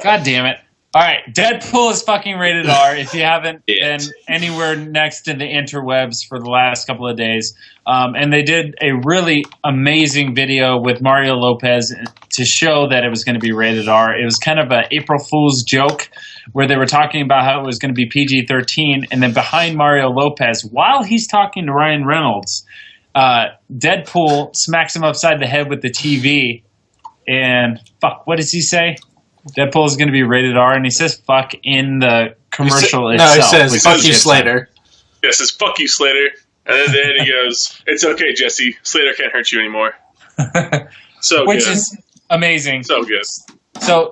God damn it. All right, Deadpool is fucking rated R. If you haven't been It. anywhere next to the interwebs for the last couple of days, and they did a really amazing video with Mario Lopez to show that it was going to be rated R. It was kind of an April Fool's joke where they were talking about how it was going to be PG-13, and then behind Mario Lopez, while he's talking to Ryan Reynolds, Deadpool smacks him upside the head with the TV, and fuck, what does he say? Deadpool is going to be rated R, and he says "fuck" in the commercial itself. No, he says which "fuck is you, good Slater." Yeah, says, fuck you, Slater. And then at the end he goes, it's okay, Jesse. Slater can't hurt you anymore. So which good. is amazing. So good.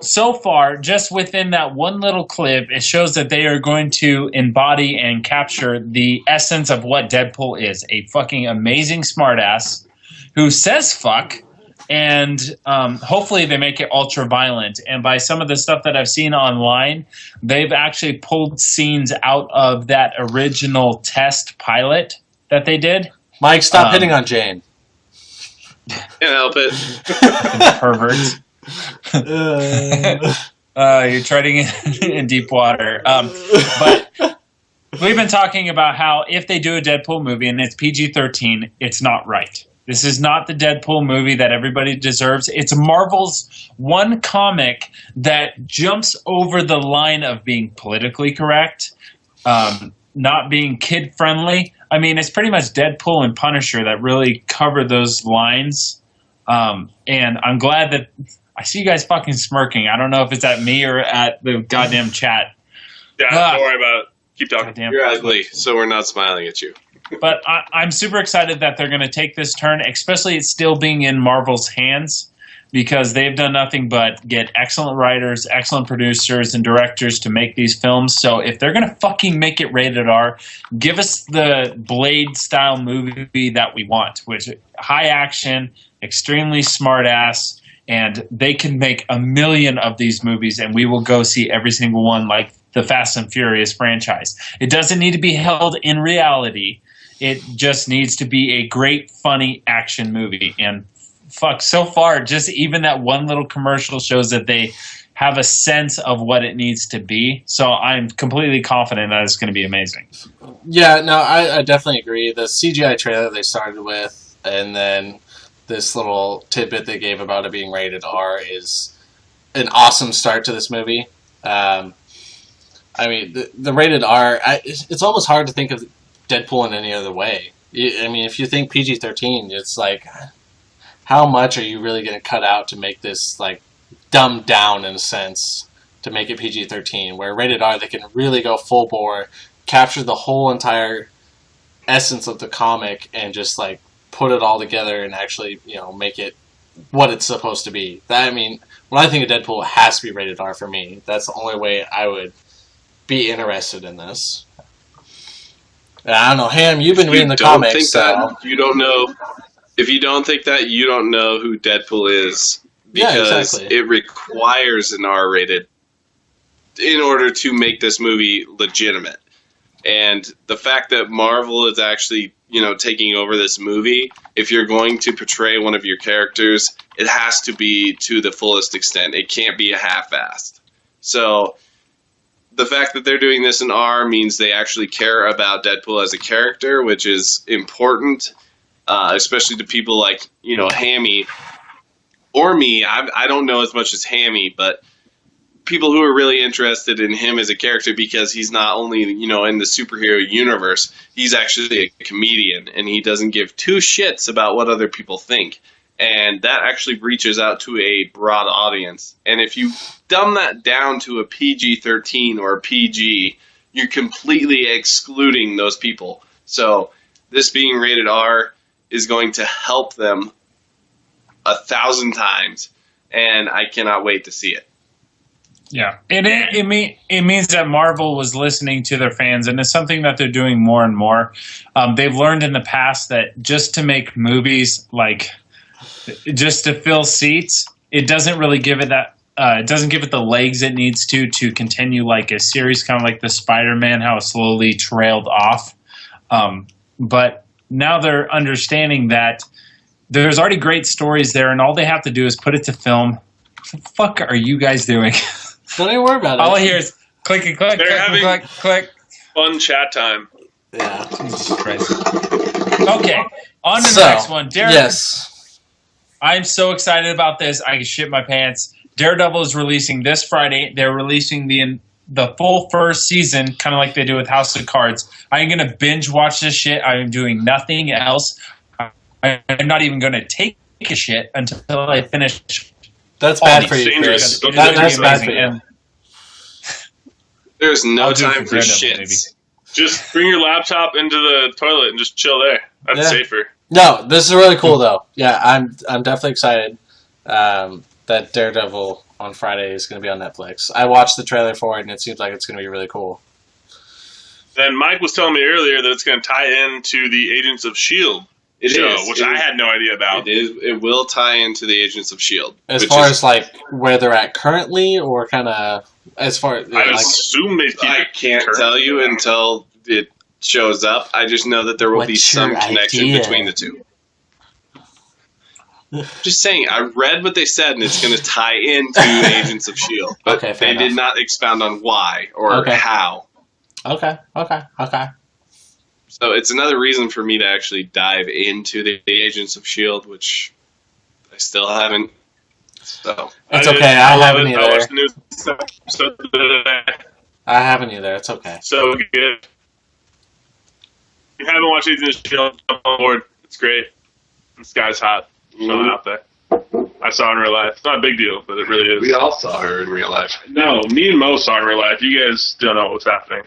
So far, just within that one little clip, it shows that they are going to embody and capture the essence of what Deadpool is. A fucking amazing smartass who says fuck, and hopefully they make it ultra violent. And by some of the stuff that I've seen online, they've actually pulled scenes out of that original test pilot that they did. Mike, stop hitting on Jane. Can't help it. Perverts. You're treading in deep water. But we've been talking about how if they do a Deadpool movie and it's PG-13, it's not right. This is not the Deadpool movie that everybody deserves. It's Marvel's one comic that jumps over the line of being politically correct, not being kid-friendly, I mean, it's pretty much Deadpool and Punisher that really cover those lines. And I'm glad that I see you guys fucking smirking. I don't know if it's at me or at the goddamn chat. Yeah, don't worry about it. Keep talking. Goddamn. You're ugly, so we're not smiling at you. But I'm super excited that they're going to take this turn, especially it's still being in Marvel's hands, because they've done nothing but get excellent writers, excellent producers, and directors to make these films. So if they're going to fucking make it rated R, give us the Blade-style movie that we want, which high action, extremely smart-ass, and they can make 1 million of these movies, and we will go see every single one like the Fast and Furious franchise. It doesn't need to be held in reality. It just needs to be a great, funny action movie. And fuck, so far, just even that one little commercial shows that they have a sense of what it needs to be. So I'm completely confident that it's going to be amazing. Yeah, no, I definitely agree. The CGI trailer they started with, and then this little tidbit they gave about it being rated R is an awesome start to this movie. I mean, the rated R, it's almost hard to think of Deadpool in any other way. I mean, if you think PG-13, it's like, how much are you really going to cut out to make this, like, dumbed down in a sense to make it PG-13? Where rated R, they can really go full bore, capture the whole entire essence of the comic, and just, like, put it all together and actually, you know, make it what it's supposed to be. That, I mean, when I think of Deadpool, it has to be rated R for me. That's the only way I would be interested in this. I don't know, Ham, you've been reading the comics, so... You don't know... If you don't think that, you don't know who Deadpool is. Because it requires an R-rated in order to make this movie legitimate. And the fact that Marvel is actually, you know, taking over this movie, if you're going to portray one of your characters, it has to be to the fullest extent. It can't be a half-assed. So... the fact that they're doing this in R means they actually care about Deadpool as a character, which is important, especially to people like, you know, Hammy or me. I don't know as much as Hammy, but people who are really interested in him as a character, because he's not only, you know, in the superhero universe, he's actually a comedian, and he doesn't give two shits about what other people think. And that actually reaches out to a broad audience. And if you dumb that down to a PG-13 or a PG, you're completely excluding those people. So this being rated R is going to help them 1,000 times, and I cannot wait to see it. Yeah, it means that Marvel was listening to their fans, and it's something that they're doing more and more. They've learned in the past that just to make movies, like just to fill seats, it doesn't really give it that. It doesn't give it the legs it needs to continue like a series, kind of like the Spider-Man, how it slowly trailed off. But now they're understanding that there's already great stories there, and all they have to do is put it to film. What the fuck are you guys doing? Don't even worry about it. All I hear is click and click, They're having click. fun chat time. Yeah. Jesus Christ. Okay, on to the next one. Derek, yes. I'm so excited about this. I can shit my pants. Daredevil is releasing this Friday. They're releasing the full first season, kind of like they do with House of Cards. I'm going to binge watch this shit. I am doing nothing else. I'm not even going to take a shit until I finish. That's bad for you, Chris. That's bad for you. There's no time for shits. Just bring your laptop into the toilet and just chill there. That's safer. No, this is really cool though. Yeah, I'm definitely excited that Daredevil on Friday is going to be on Netflix. I watched the trailer for it, and it seems like it's going to be really cool. Then Mike was telling me earlier that it's going to tie into the Agents of S.H.I.E.L.D. show, which I had no idea about. It will tie into the Agents of S.H.I.E.L.D. As far as like where they're at currently, or kind of as far as I assume they. I can't tell you until it shows up. I just know that there will be some connection between the two. Just saying, I read what they said, and it's going to tie into Agents of S.H.I.E.L.D. But they did not expound on why or how. Okay. So it's another reason for me to actually dive into the Agents of S.H.I.E.L.D., which I still haven't. So it's okay. I haven't either. I watched the news episode today. I haven't either. It's okay. So good. you haven't watched Agents of S.H.I.E.L.D., jump on board. It's great. This guy's hot. Showing out there. I saw her in real life. It's not a big deal, but it really is. We all saw her in real life. No, me and Mo saw her in real life. You guys don't know what's happening.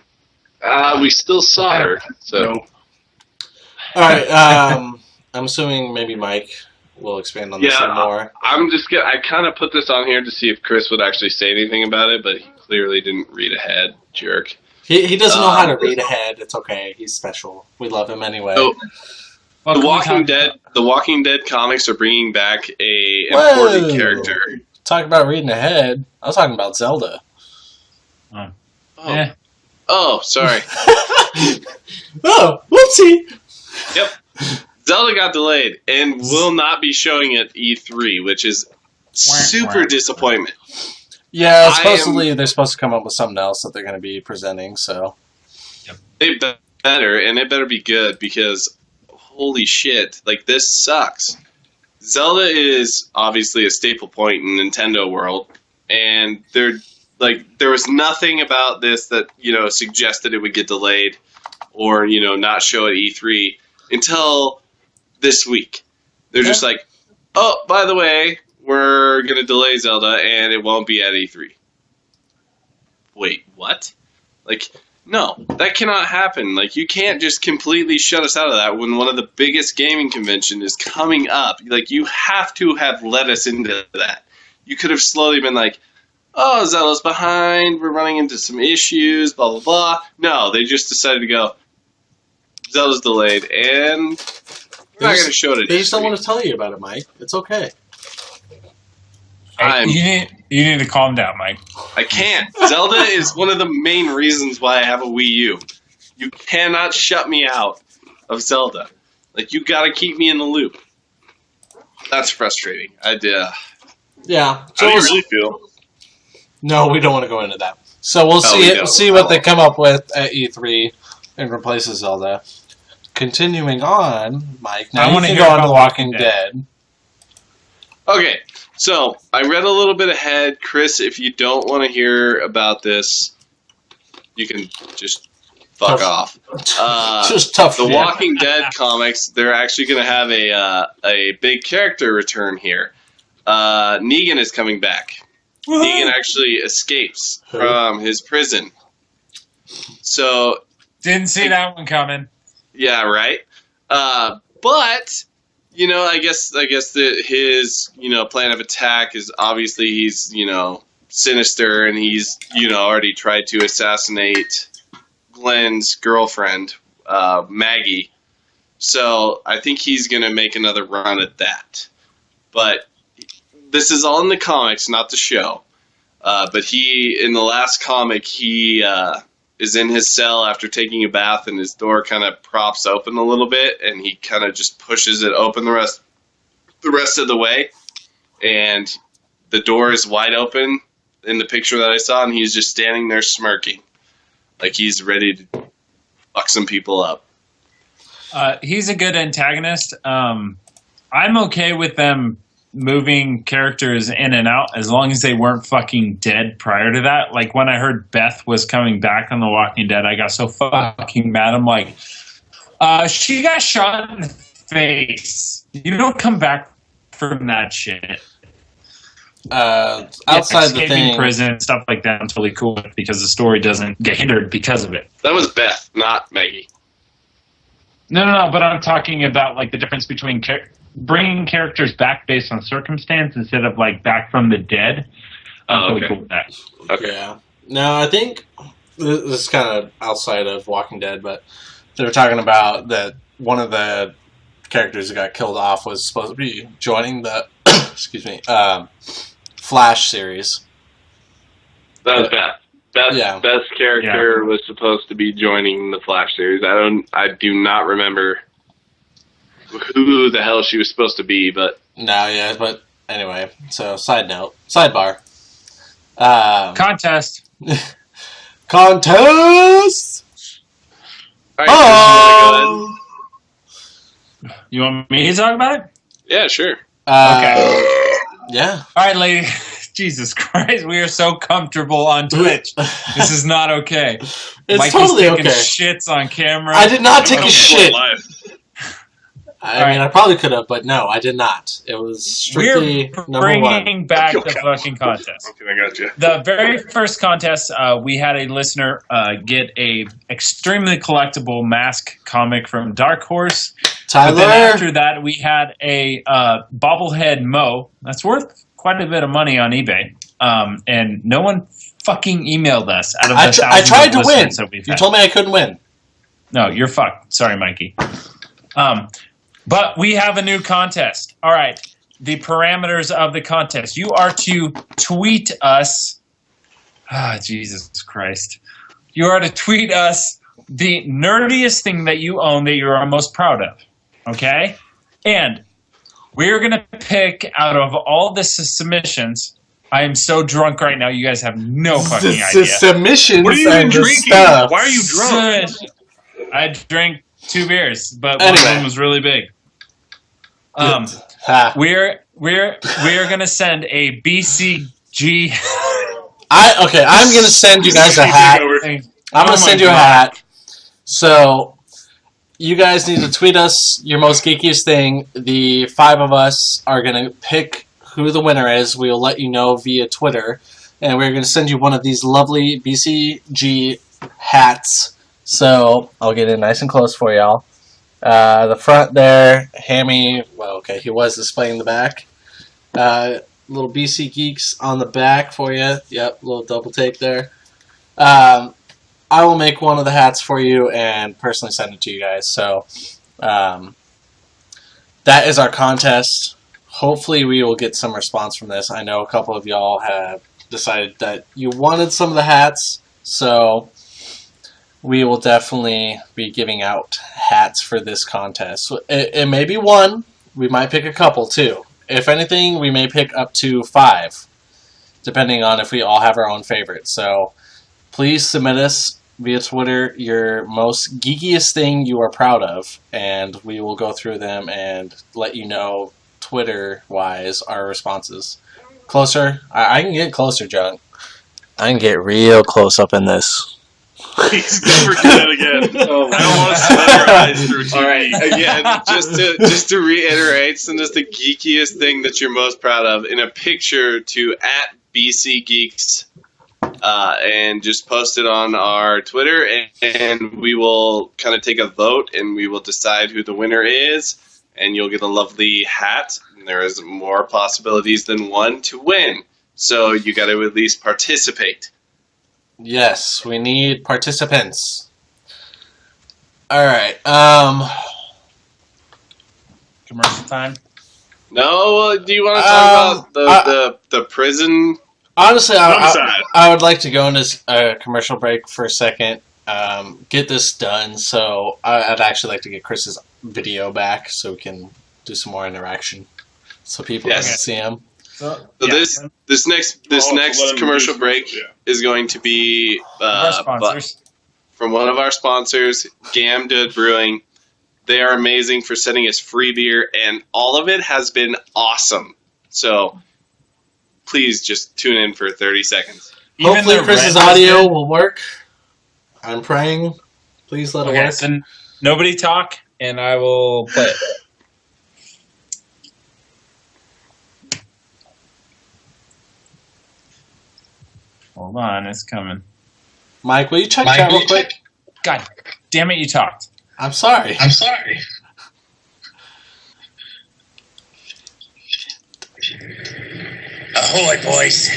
We still saw her. So. Nope. All right. I'm assuming maybe Mike will expand on this some more. I'm just I kind of put this on here to see if Chris would actually say anything about it, but he clearly didn't read ahead, jerk. He doesn't know how to read ahead. It's okay. He's special. We love him anyway. So, Well, The Walking Dead comics are bringing back a Whoa. important character. Talk about reading ahead. I was talking about Zelda. Oh, Eh. oh sorry. Oh, whoopsie. Yep. Zelda got delayed and will not be showing at E3, which is super disappointment. Yeah, supposedly they're supposed to come up with something else that they're going to be presenting, so. They better, and it better be good, because holy shit, like, this sucks. Zelda is obviously a staple point in Nintendo world, and there was nothing about this that, suggested it would get delayed or, not show at E3 until this week. They're just like, oh, by the way, we're going to delay Zelda and it won't be at E3. Wait, what? Like, no, that cannot happen. Like, you can't just completely shut us out of that when one of the biggest gaming convention is coming up. Like, you have to have let us into that. You could have slowly been like, oh, Zelda's behind, we're running into some issues, blah, blah, blah. No, they just decided to go, Zelda's delayed, and we're not going to show it at They just don't E3. want to tell you about it, Mike. It's okay. You need to calm down, Mike. I can't. Zelda is one of the main reasons why I have a Wii U. You cannot shut me out of Zelda. Like, you gotta keep me in the loop. That's frustrating. Yeah. How do you really feel? No, we don't want to go into that. So we'll see what they come up with at E3 and replaces Zelda. Continuing on, Mike, now I you wanna can hear go on about to Walking Dead. Okay, so I read a little bit ahead. Chris, if you don't want to hear about this, you can just fuck off. Just tough. The Walking Dead comics, they're actually going to have a big character return here. Negan is coming back. Negan actually escapes from his prison. So, Didn't see that one coming. yeah, right. But I guess his plan of attack is obviously he's sinister, and he's already tried to assassinate Glenn's girlfriend, Maggie. So I think he's gonna make another run at that. But this is all in the comics, not the show. But in the last comic, he is in his cell after taking a bath, and his door kind of props open a little bit, and he kind of just pushes it open the rest of the way, and the door is wide open in the picture that I saw, and he's just standing there smirking, like he's ready to fuck some people up. He's a good antagonist. I'm okay with them moving characters in and out as long as they weren't fucking dead prior to that. Like, when I heard Beth was coming back on The Walking Dead, I got so fucking mad. I'm like, she got shot in the face. You don't come back from that shit. Outside the escaping thing, prison, stuff like that, I'm totally cool with, because the story doesn't get hindered because of it. That was Beth, not Maggie. No, but I'm talking about, like, the difference between bringing characters back based on circumstance instead of, like, back from the dead. I'm totally cool with that. Okay. Yeah. No, I think this is kind of outside of Walking Dead, but they were talking about that one of the characters that got killed off was supposed to be joining the Flash series. That was Beth. Beth's character was supposed to be joining the Flash series. I do not remember who the hell she was supposed to be, but But anyway, so sidebar. Contest. Contest! all right, Chris, you wanna go ahead? You want me to talk about it? Yeah, sure. Okay. Yeah. All right, lady. Jesus Christ, we are so comfortable on Twitch. This is not okay. It's Mikey's totally taking okay. shits on camera. I did not take a Comfortable shit. life. I mean, I probably could have, but no, I did not. It was strictly We're number one. bringing back the Okay. fucking contest. Okay, I got you. The very first contest, we had a listener get a extremely collectible mask comic from Dark Horse. But then Tyler, after that, we had a bobblehead Mo. That's worth quite a bit of money on eBay. And no one fucking emailed us out of the I thousands tried of to win. listeners that we've You had. told me I couldn't win. No, you're fucked. Sorry, Mikey. But we have a new contest. All right. The parameters of the contest. You are to tweet us. Jesus Christ. You are to tweet us the nerdiest thing that you own that you are most proud of. Okay? And we're going to pick out of all the submissions. I am so drunk right now. You guys have no fucking idea. Submissions What are you even and the drinking? stuff. Why are you drunk? I drank 2 beers, but one of Anyway. them was really big. Ha. We're gonna send a BCG. I'm gonna send you guys a hat. thing. I'm Oh gonna my send you a God. hat. So you guys need to tweet us your most geekiest thing. The 5 of us are gonna pick who the winner is. We'll let you know via Twitter, and we're gonna send you one of these lovely BCG hats. So I'll get in nice and close for y'all. The front there, Hammy. Well, okay, he was displaying the back. Little BC Geeks on the back for you. Yep, little double take there. I will make one of the hats for you and personally send it to you guys. So that is our contest. Hopefully we will get some response from this. I know a couple of y'all have decided that you wanted some of the hats, so we will definitely be giving out hats for this contest. So it may be one. We might pick a couple too. If anything, we may pick up to 5, depending on if we all have our own favorites. So please submit us via Twitter your most geekiest thing you are proud of, and we will go through them and let you know Twitter-wise our responses. Closer? I can get closer, Junk. I can get real close up in this. Please never do that again. I don't want to see your eyes through TV. All right, again, just to reiterate, send us the geekiest thing that you're most proud of in a picture to @BCGeeks, and just post it on our Twitter, and we will kind of take a vote, and we will decide who the winner is, and you'll get a lovely hat. And there is more possibilities than one to win, so you got to at least participate. Yes, we need participants. All right. Commercial time. No, do you want to talk about the prison? Honestly, Homicide. I would like to go into a commercial break for a second. Get this done. So I'd actually like to get Chris's video back so we can do some more interaction, so people Yes. can see him. So this next let him commercial do- break yeah. is going to be Our sponsors. from one of our sponsors, Gamdud Brewing. They are amazing for sending us free beer, and all of it has been awesome. So please just tune in for 30 seconds. Even Hopefully the Chris's red was audio good. will work. I'm praying. Please let it Okay, work. then nobody talk, and I will play it. Hold on, it's coming. Mike, will you check that real quick? God damn it, you talked. I'm sorry. sorry. Ahoy, boys.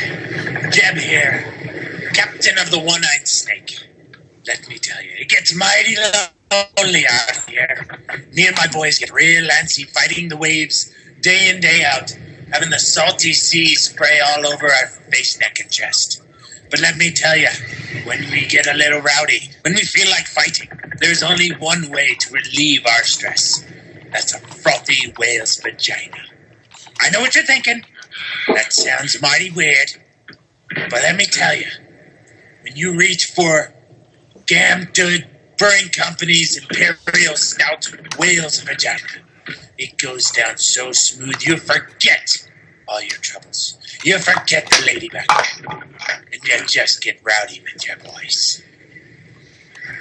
Jeb here, captain of the One-Eyed Snake. Let me tell you, it gets mighty lonely out here. Me and my boys get real antsy fighting the waves day in, day out, having the salty sea spray all over our face, neck, and chest. But let me tell you, when we get a little rowdy, when we feel like fighting, there's only one way to relieve our stress. That's a frothy whale's vagina. I know what you're thinking. That sounds mighty weird. But let me tell you, when you reach for Gamdud Brewing Company's Imperial Stout Whale's Vagina, it goes down so smooth you forget all your troubles. You forget the ladybug, and you just get rowdy with your boys.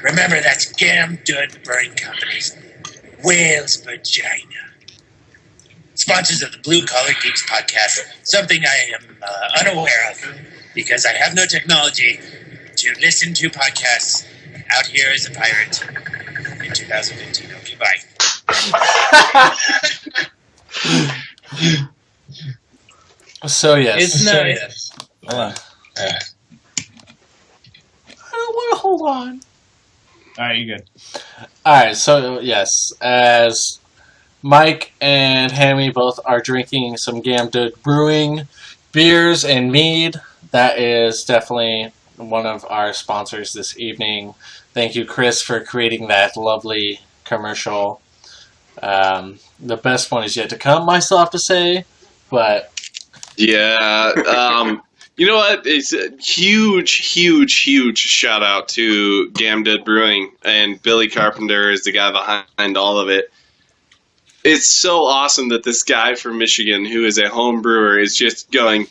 Remember, that's Gamdud Brewing Company's Whale's Vagina. Sponsors of the Blue Collar Geeks podcast, something I am unaware of because I have no technology to listen to podcasts out here as a pirate in 2015. Okay, bye. So yes. It's nice. Hold on. I don't want to hold on. All right, you good. Alright, so yes, as Mike and Hammy both are drinking some Gamdud Brewing beers and mead, that is definitely one of our sponsors this evening. Thank you, Chris, for creating that lovely commercial. The best one is yet to come, I still have to say, but... Yeah, you know what? It's a huge shout out to Gamdud Brewing, and Billy Carpenter is the guy behind all of it. It's so awesome that this guy from Michigan, who is a home brewer, is just going,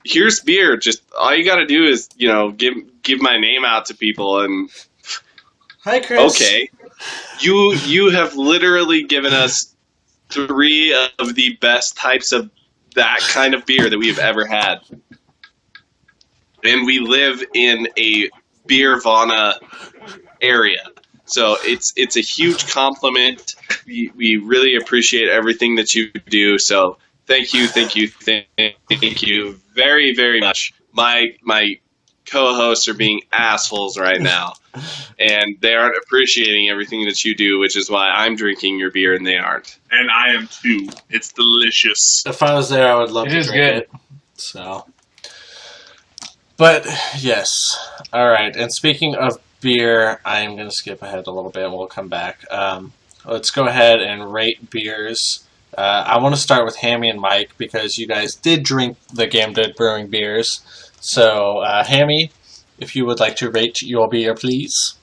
here's beer. Just all you got to do is, give my name out to people, and Hi, Chris. okay, you have literally given us 3 of the best types of that kind of beer that we've ever had. And we live in a beervana area. So it's a huge compliment. We really appreciate everything that you do. So thank you very, very much. My co-hosts are being assholes right now. And they aren't appreciating everything that you do, which is why I'm drinking your beer and they aren't. And I am too. It's delicious. If I was there, I would love It to is drink good. it. So, but yes, all right. And speaking of beer, I am going to skip ahead a little bit, and we'll come back. Let's go ahead and rate beers. I want to start with Hammy and Mike because you guys did drink the Gamdud Brewing beers. So, Hammy, if you would like to rate your beer, please.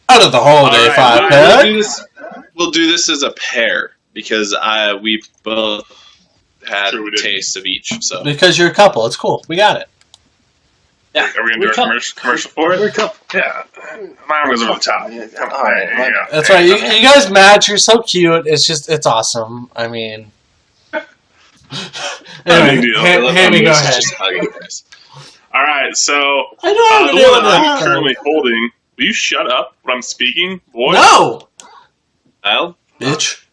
Out of the Holiday All right, 5-pack. We'll do this as a pair because we both had Sure we did. taste of each. So Because you're a couple. It's cool. We got it. Are we going to do a commercial for it? Yeah. My arm goes over the top. All right. There you go. That's right. You guys match. You're so cute. It's awesome. I mean... Not a Anyway, big deal. Hammy, go This is ahead. just hugging Chris. All right, so I know how to the do one that I'm it. currently holding, will you shut up when I'm speaking, boy? No! Kyle? Bitch.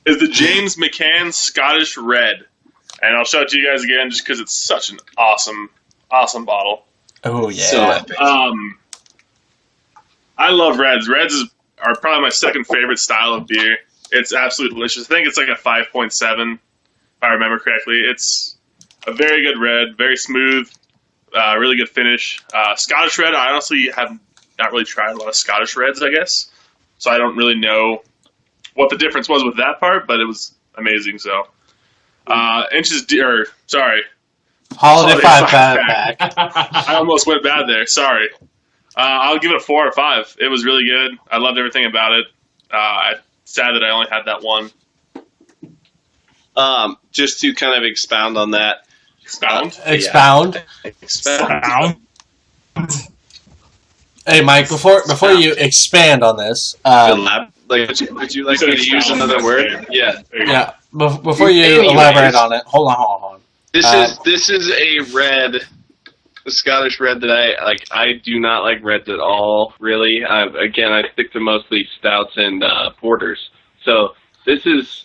Is the James McCann Scottish Red. And I'll show it to you guys again just because it's such an awesome bottle. Oh, yeah. So epic. I love Reds. Reds are probably my second favorite style of beer. It's absolutely delicious. I think it's like a 5.7, if I remember correctly. It's a very good red, very smooth, really good finish. Scottish Red, I honestly have not really tried a lot of Scottish Reds, I guess. So I don't really know what the difference was with that part, but it was amazing. So, Holiday 5-pack. I almost went bad there. Sorry. I'll give it a 4 or 5. It was really good. I loved everything about it. Sad that I only had that one. Just to kind of expound on that. Expound? Expound. Expound. Hey, Mike, before you expand on this, Would you like me to use another word? Yeah. There you go. yeah, before you Anyways. elaborate on it, hold on. This is a red, a Scottish red that I do not like reds at all, really. Again, I stick to mostly stouts and porters. So this is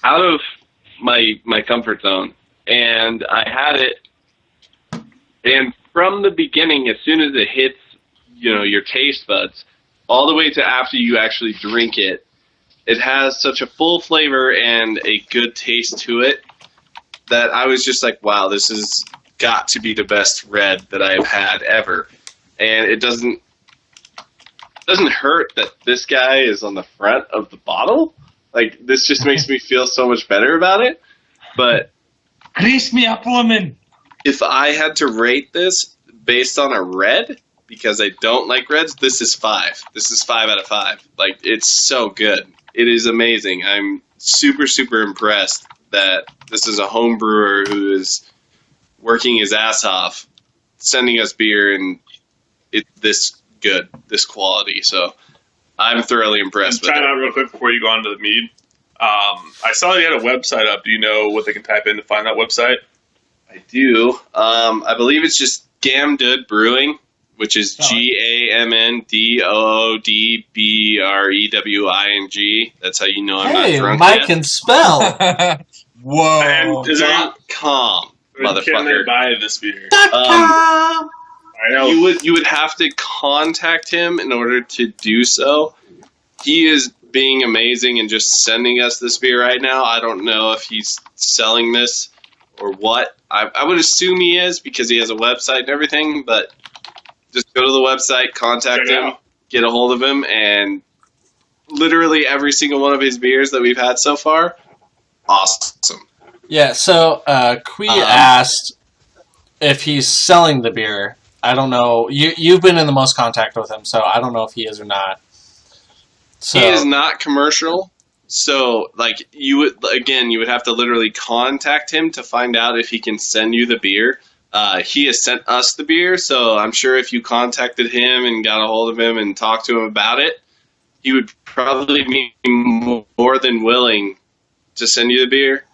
out of my comfort zone, and I had it, and from the beginning, as soon as it hits, your taste buds, all the way to after you actually drink it, it has such a full flavor and a good taste to it that I was just like, wow, this has got to be the best red that I have had ever. And it doesn't hurt that this guy is on the front of the bottle. Like, this just makes me feel so much better about it. But Grease me up, woman. if I had to rate this based on a red, because I don't like reds, this is 5. This is 5 out of 5. Like, it's so good. It is amazing. I'm super, super impressed that this is a home brewer who is working his ass off, sending us beer and this good, this quality. So I'm thoroughly impressed with Try it. it out real quick before you go on to the mead. I saw you had a website up. Do you know what they can type in to find that website? I do. I believe it's just Gamdud Brewing, which is GAMNDOODBREWING. That's how you know I'm Hey, not drunk Mike yet. can spell. Whoa. And is there, .com, can they motherfucker. buy this beer? Um, I know. you would have to contact him in order to do so. He is being amazing and just sending us this beer right now. I don't know if he's selling this or what. I would assume he is because he has a website and everything, but just go to the website, contact Check it him, out. get a hold of him, and literally every single one of his beers that we've had so far, awesome. Yeah, so Kui asked if he's selling the beer. I don't know. You've been in the most contact with him, so I don't know if he is or not. So, He is not commercial, so like you would have to literally contact him to find out if he can send you the beer. He has sent us the beer, so I'm sure if you contacted him and got a hold of him and talked to him about it, he would probably be more than willing to send you the beer.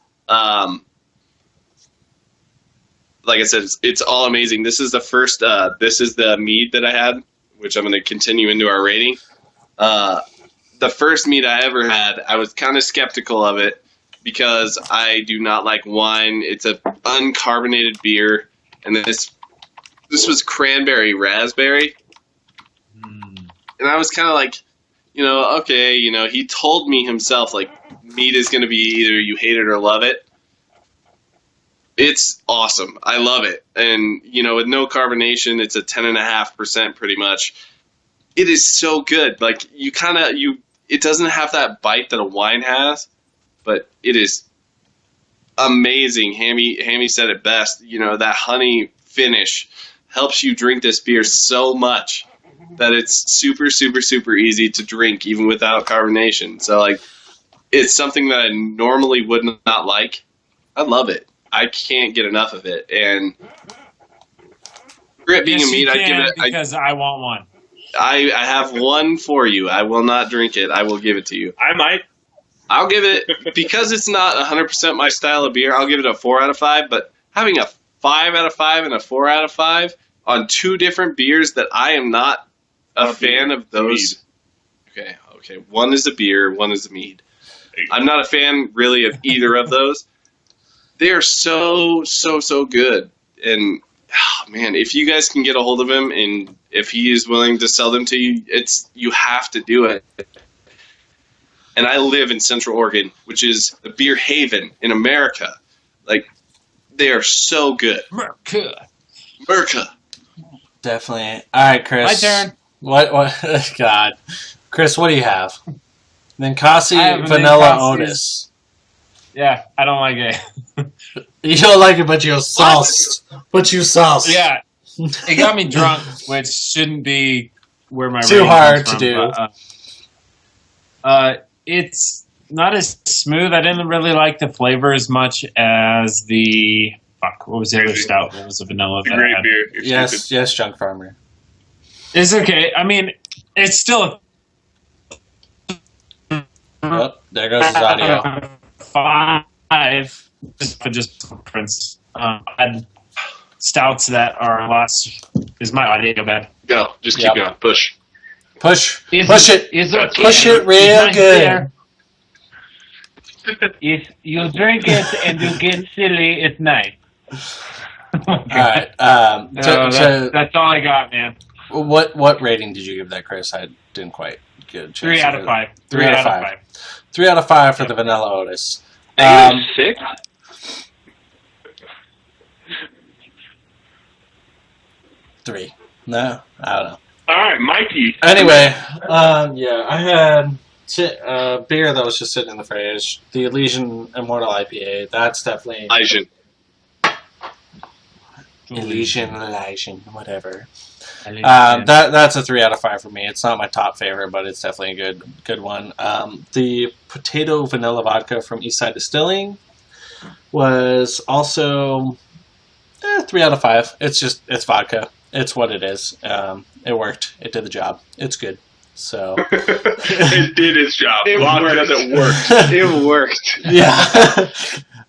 Like I said, it's all amazing. This is the first. This is the mead that I had, which I'm going to continue into our rating. The first mead I ever had, I was kind of skeptical of it because I do not like wine. It's a uncarbonated beer, and this was cranberry raspberry, and I was kind of like, okay, he told me himself like mead is going to be either you hate it or love it. It's awesome. I love it, and with no carbonation, it's a 10.5% pretty much. It is so good. Like it doesn't have that bite that a wine has, but it is amazing. Hammy said it best. That honey finish helps you drink this beer so much that it's super, super, super easy to drink even without carbonation. So like, it's something that I normally would not like. I love it. I can't get enough of it. And for it being Yes, a mead, you I give can, it. because I want one. I have one for you. I will not drink it. I will give it to you. I might. I'll give it, because it's not 100% my style of beer, I'll give it a 4 out of 5. But having a 5 out of 5 and a 4 out of 5 on two different beers that I am not a fan of those. Okay. One is a beer, one is a mead. I'm not a fan really of either of those. They are so, so, so good. And man, if you guys can get a hold of him and if he is willing to sell them to you, you have to do it. And I live in Central Oregon, which is the beer haven in America. Like, they are so good. Merca. definitely. All right, Chris. My turn. What? God. Chris, what do you have? Ninkasi I have a Vanilla Ninkasi. Otis. Yeah, I don't like it. You don't like it, but you're sauce. But you sauce. Yeah, it got me drunk, which shouldn't be where my Too rating hard comes to from, do. but, it's not as smooth. I didn't really like the flavor as much as the what was the other stout? What was the vanilla? It's a that I great had? beer. You're Yes, stupid. yes, Junk Farmer. It's okay. I mean, it's still Oh, there goes his audio. 5. Just preference. And stouts that are less. Is my audio bad? Go. Just keep Yep. going. Push. Push It's- it. It's okay. Push it real It's not good. fair. If you drink it and you get silly, it's nice. All right. That's all I got, man. What rating did you give that, Chris? I didn't quite get a chance. 3 out of 5. 3 out of 5. 3 out of 5 for the Vanilla Otis. -6? Three. No, I don't know. All right, Mikey. Anyway, yeah, I had beer that was just sitting in the fridge. The Elysian Immortal IPA. That's definitely Asian. Elysian, whatever. That's a 3 out of 5 for me. It's not my top favorite, but it's definitely a good one. The potato vanilla vodka from Eastside Distilling was also 3 out of 5. It's vodka. It's what it is. It worked. It did the job. It's good. So It did its job. It Vodka worked. that worked. It worked. yeah,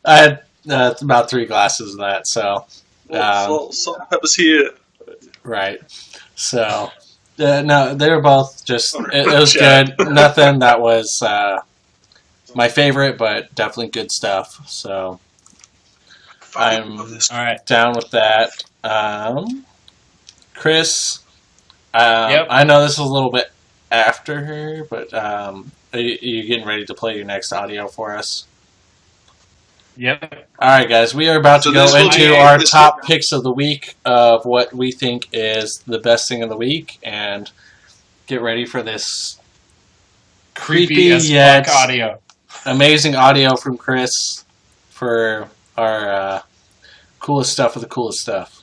I had about 3 glasses of that. So Salt and pepper's here. right. So no, they were both just. It was Chad. good. Nothing that was my favorite, but definitely good stuff. So I'm All right. down with that. Chris, Yep. I know this is a little bit after her, but are you getting ready to play your next audio for us? Yep. All right, guys, we are about to So go this will into be- our this top picks of the week of what we think is the best thing of the week, and get ready for this creepy as yet fuck audio. amazing audio from Chris for our coolest stuff of the coolest stuff.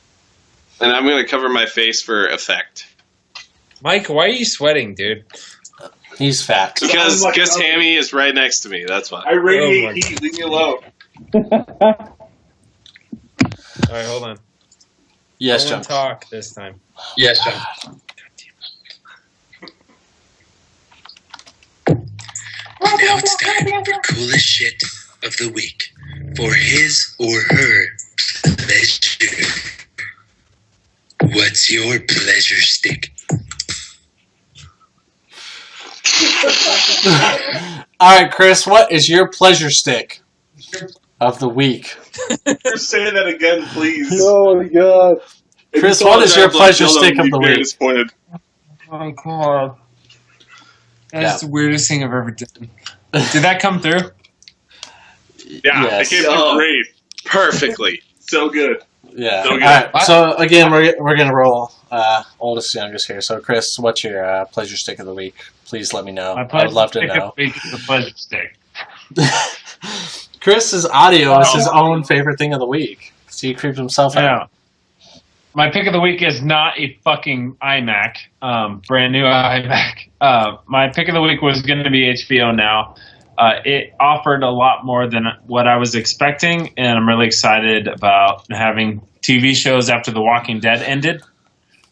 And I'm going to cover my face for effect. Mike, why are you sweating, dude? He's fat. Because I'm like- Hammy is right next to me. That's why. I radiate Oh my heat. Leave me alone. All right, hold on. Yes, I John. want to talk this time. Yes, John. Now it's time for coolest shit of the week. For his or her pleasure. What's your pleasure stick? All right, Chris, what is your pleasure stick of the week? Just say that again, please. Oh my god. Chris, what is your pleasure stick of the week? Disappointed. Oh, God. That's Yeah. the weirdest thing I've ever done. Did that come through? Yeah, Yes. it came Oh. through great. Perfectly. So good. Yeah. So All good. right. So again, we're gonna roll oldest to youngest here. So Chris, what's your pleasure stick of the week? Please let me know. My I pleasure would love to stick know. of the week is the pleasure stick. Chris's audio is his own favorite thing of the week. So he creeped himself Yeah. out. My pick of the week is not a fucking iMac, brand new iMac. My pick of the week was going to be HBO Now. It offered a lot more than what I was expecting, and I'm really excited about having TV shows after The Walking Dead ended.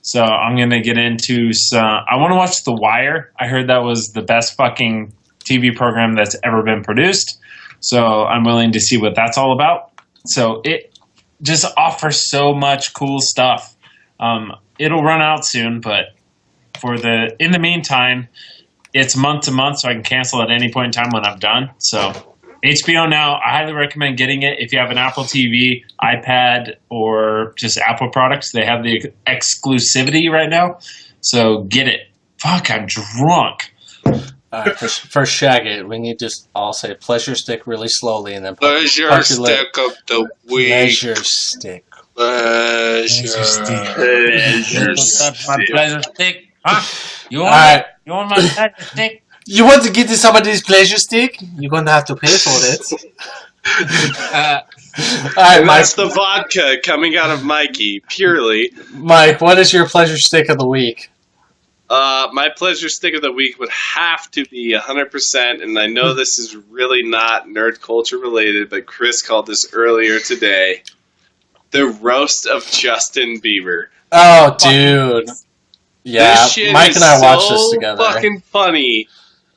So I'm going to get into some. I want to watch The Wire. I heard that was the best fucking TV program that's ever been produced. So I'm willing to see what that's all about. So it just offers so much cool stuff. It'll run out soon, but in the meantime, it's month to month, so I can cancel at any point in time when I'm done. So HBO Now, I highly recommend getting it if you have an Apple TV, iPad, or just Apple products. They have the exclusivity right now, so get it. Fuck, I'm drunk. All right, for Shag It, we need to just all say pleasure stick really slowly and then Pleasure punch your lip. stick of the week. Pleasure stick. Pleasure. That's my pleasure stick. Huh? You All want right. it? You want my pleasure stick? You want to get somebody's pleasure stick? You're going to have to pay for it. All right, And Mike. that's the vodka coming out of Mikey, purely. Mike, what is your pleasure stick of the week? My pleasure stick of the week would have to be 100%, and I know this is really not nerd culture related, but Chris called this earlier today. The roast of Justin Bieber. Oh, dude. Yeah, This shit Mike is and I watched so this together. fucking funny.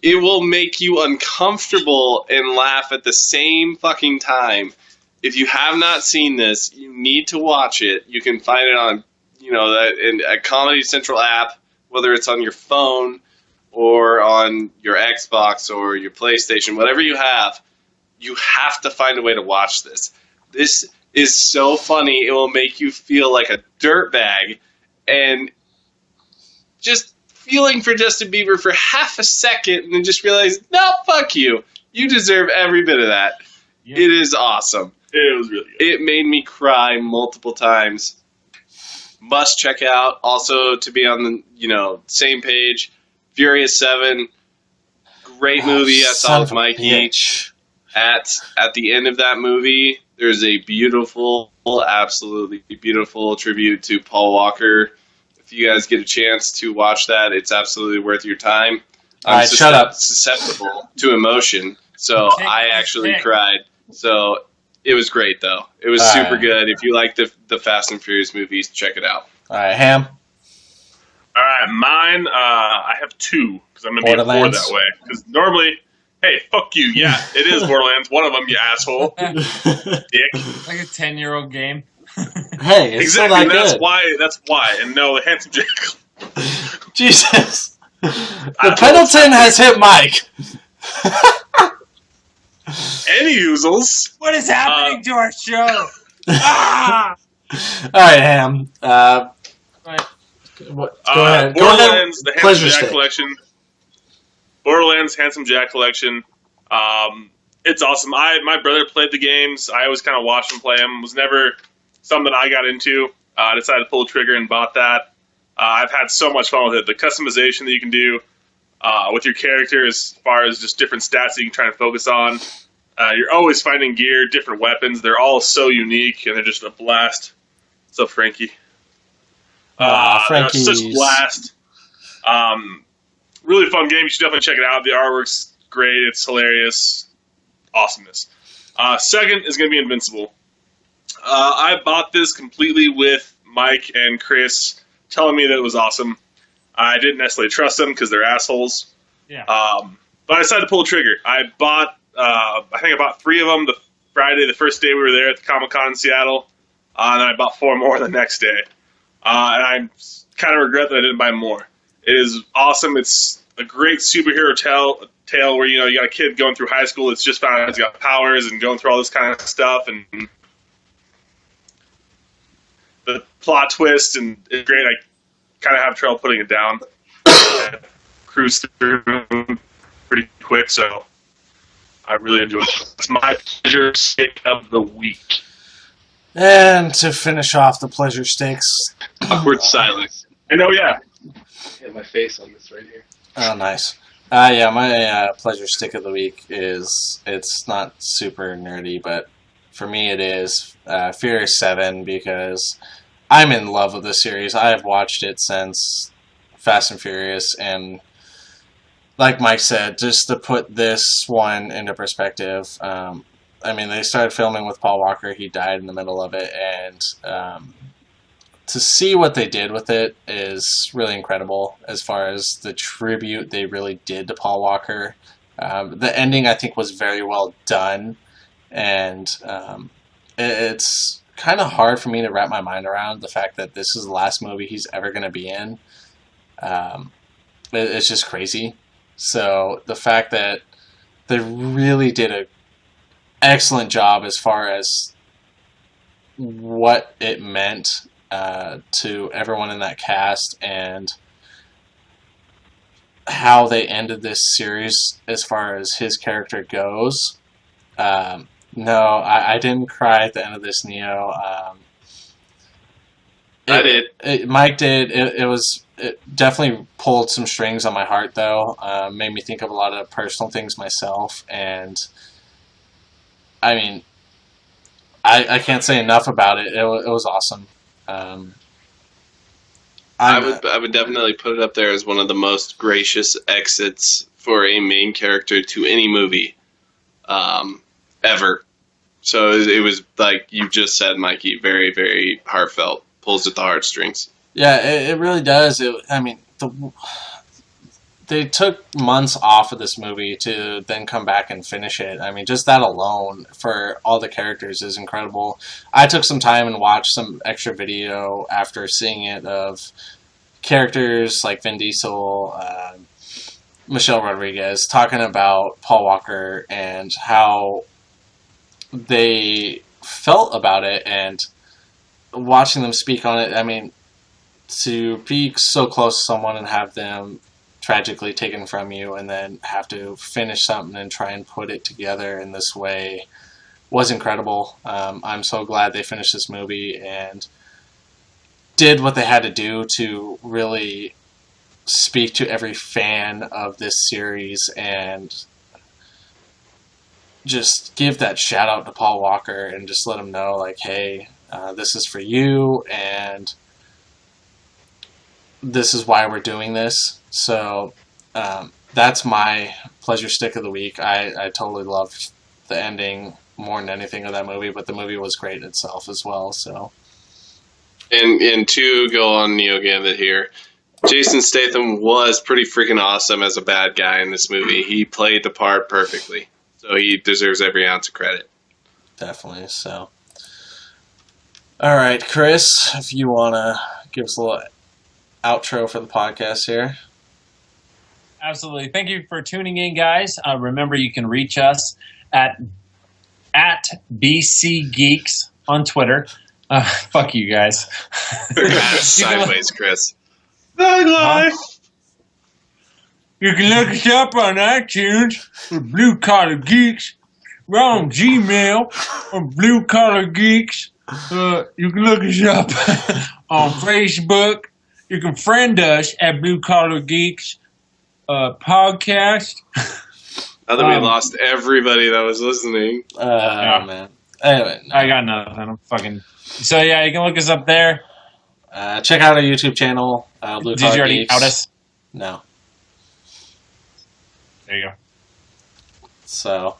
It will make you uncomfortable and laugh at the same fucking time. If you have not seen this, you need to watch it. You can find it on, in a Comedy Central app, whether it's on your phone or on your Xbox or your PlayStation, whatever you have to find a way to watch this. This is so funny. It will make you feel like a dirtbag, and just feeling for Justin Bieber for half a second and then just realize, no, fuck you. You deserve every bit of that. Yeah. It is awesome. It was really good. It made me cry multiple times. Must check out. Also, to be on the same page, Furious 7, great movie. I saw with Mikey. Bitch. At the end of that movie, there's a beautiful, absolutely beautiful tribute to Paul Walker. If you guys get a chance to watch that, it's absolutely worth your time. All right, shut up. Susceptible to emotion, so I actually cried. So It was great, though. It was All super right. good. If you like the Fast and Furious movies, check it out. All right, Ham. All right, mine. I have 2 because I'm gonna be a 4 Borderlands. that way. Because normally, hey, fuck you. Yeah, it is Borderlands. One of them, you asshole, dick. Like a 10-year-old game. Hey, it's still Exactly. not And that's good. why. That's why. And no, the Handsome Jack. Jesus. The Pendleton has hit Mike. Any oozles. What is happening to our show? Ah! All right, Ham. Right. Go ahead. Borderlands, the Pleasure Handsome Jack stick. collection. Borderlands, Handsome Jack collection. It's awesome. My brother played the games. I always kind of watched him play them. Was never something I got into. I decided to pull the trigger and bought that. I've had so much fun with it. The customization that you can do with your character as far as just different stats that you can try and focus on. You're always finding gear, different weapons. They're all so unique, and they're just a blast. What's up, Frankie? Frankie's. Such a blast. Really fun game. You should definitely check it out. The artwork's great. It's hilarious. Awesomeness. Second is going to be Invincible. I bought this completely with Mike and Chris telling me that it was awesome. I didn't necessarily trust them because they're assholes. Yeah. But I decided to pull the trigger. I think I bought 3 of them the first day we were there at the Comic-Con in Seattle. And then I bought 4 more the next day. And I kind of regret that I didn't buy more. It is awesome. It's a great superhero tale where, you got a kid going through high school that's just found out he's got powers and going through all this kind of stuff. And the plot twist, and it's great. I kind of have trouble putting it down. Cruise through pretty quick, so I really enjoyed it. It's my pleasure stick of the week. And to finish off the pleasure sticks. Awkward silence. And oh yeah, Hit my face on this right here. Oh, nice. Yeah, my pleasure stick of the week it's not super nerdy, but for me it is Furious 7 because I'm in love with this series. I have watched it since Fast and Furious, and like Mike said, just to put this one into perspective, they started filming with Paul Walker. He died in the middle of it, and to see what they did with it is really incredible as far as the tribute they really did to Paul Walker. The ending, I think, was very well done, and it's kind of hard for me to wrap my mind around the fact that this is the last movie he's ever going to be in. It's just crazy. So the fact that they really did an excellent job as far as what it meant to everyone in that cast and how they ended this series as far as his character goes. No, I didn't cry at the end of this, Neo. I did. Mike did. It definitely pulled some strings on my heart, though. Made me think of a lot of personal things myself, and I can't say enough about it. It was awesome. I would definitely put it up there as one of the most gracious exits for a main character to any movie ever. So it was like you just said, Mikey, very, very heartfelt. Pulls at the heartstrings. Yeah, it really does. They took months off of this movie to then come back and finish it. Just that alone for all the characters is incredible. I took some time and watched some extra video after seeing it of characters like Vin Diesel, Michelle Rodriguez, talking about Paul Walker and how they felt about it, and watching them speak on it. To be so close to someone and have them tragically taken from you and then have to finish something and try and put it together in this way was incredible. I'm so glad they finished this movie and did what they had to do to really speak to every fan of this series and just give that shout out to Paul Walker and just let him know, like, hey, this is for you and this is why we're doing this. So that's my pleasure stick of the week. I totally loved the ending. more than anything of that movie, but the movie was great in itself as well. So, And to go on Neo Gambit here, Jason Statham was pretty freaking awesome as a bad guy in this movie. He played the part perfectly, so he deserves every ounce of credit. definitely. So, all right, Chris, if you want to give us a little outro for the podcast here. Absolutely. Thank you for tuning in, guys. Remember, you can reach us at BC Geeks on Twitter. Fuck you guys. Sideways, Chris. Huh? You can look us up on iTunes for Blue Collar Geeks. We're on Gmail for Blue Collar Geeks. You can look us up on Facebook. You can friend us at Blue Collar Geeks podcast. Now that we lost everybody that was listening. Man. Anyway, no. I got nothing. I'm fucking. So yeah, you can look us up there. Check out our YouTube channel. Blue Did you Collar already Geeks. out us? No. There you go. So,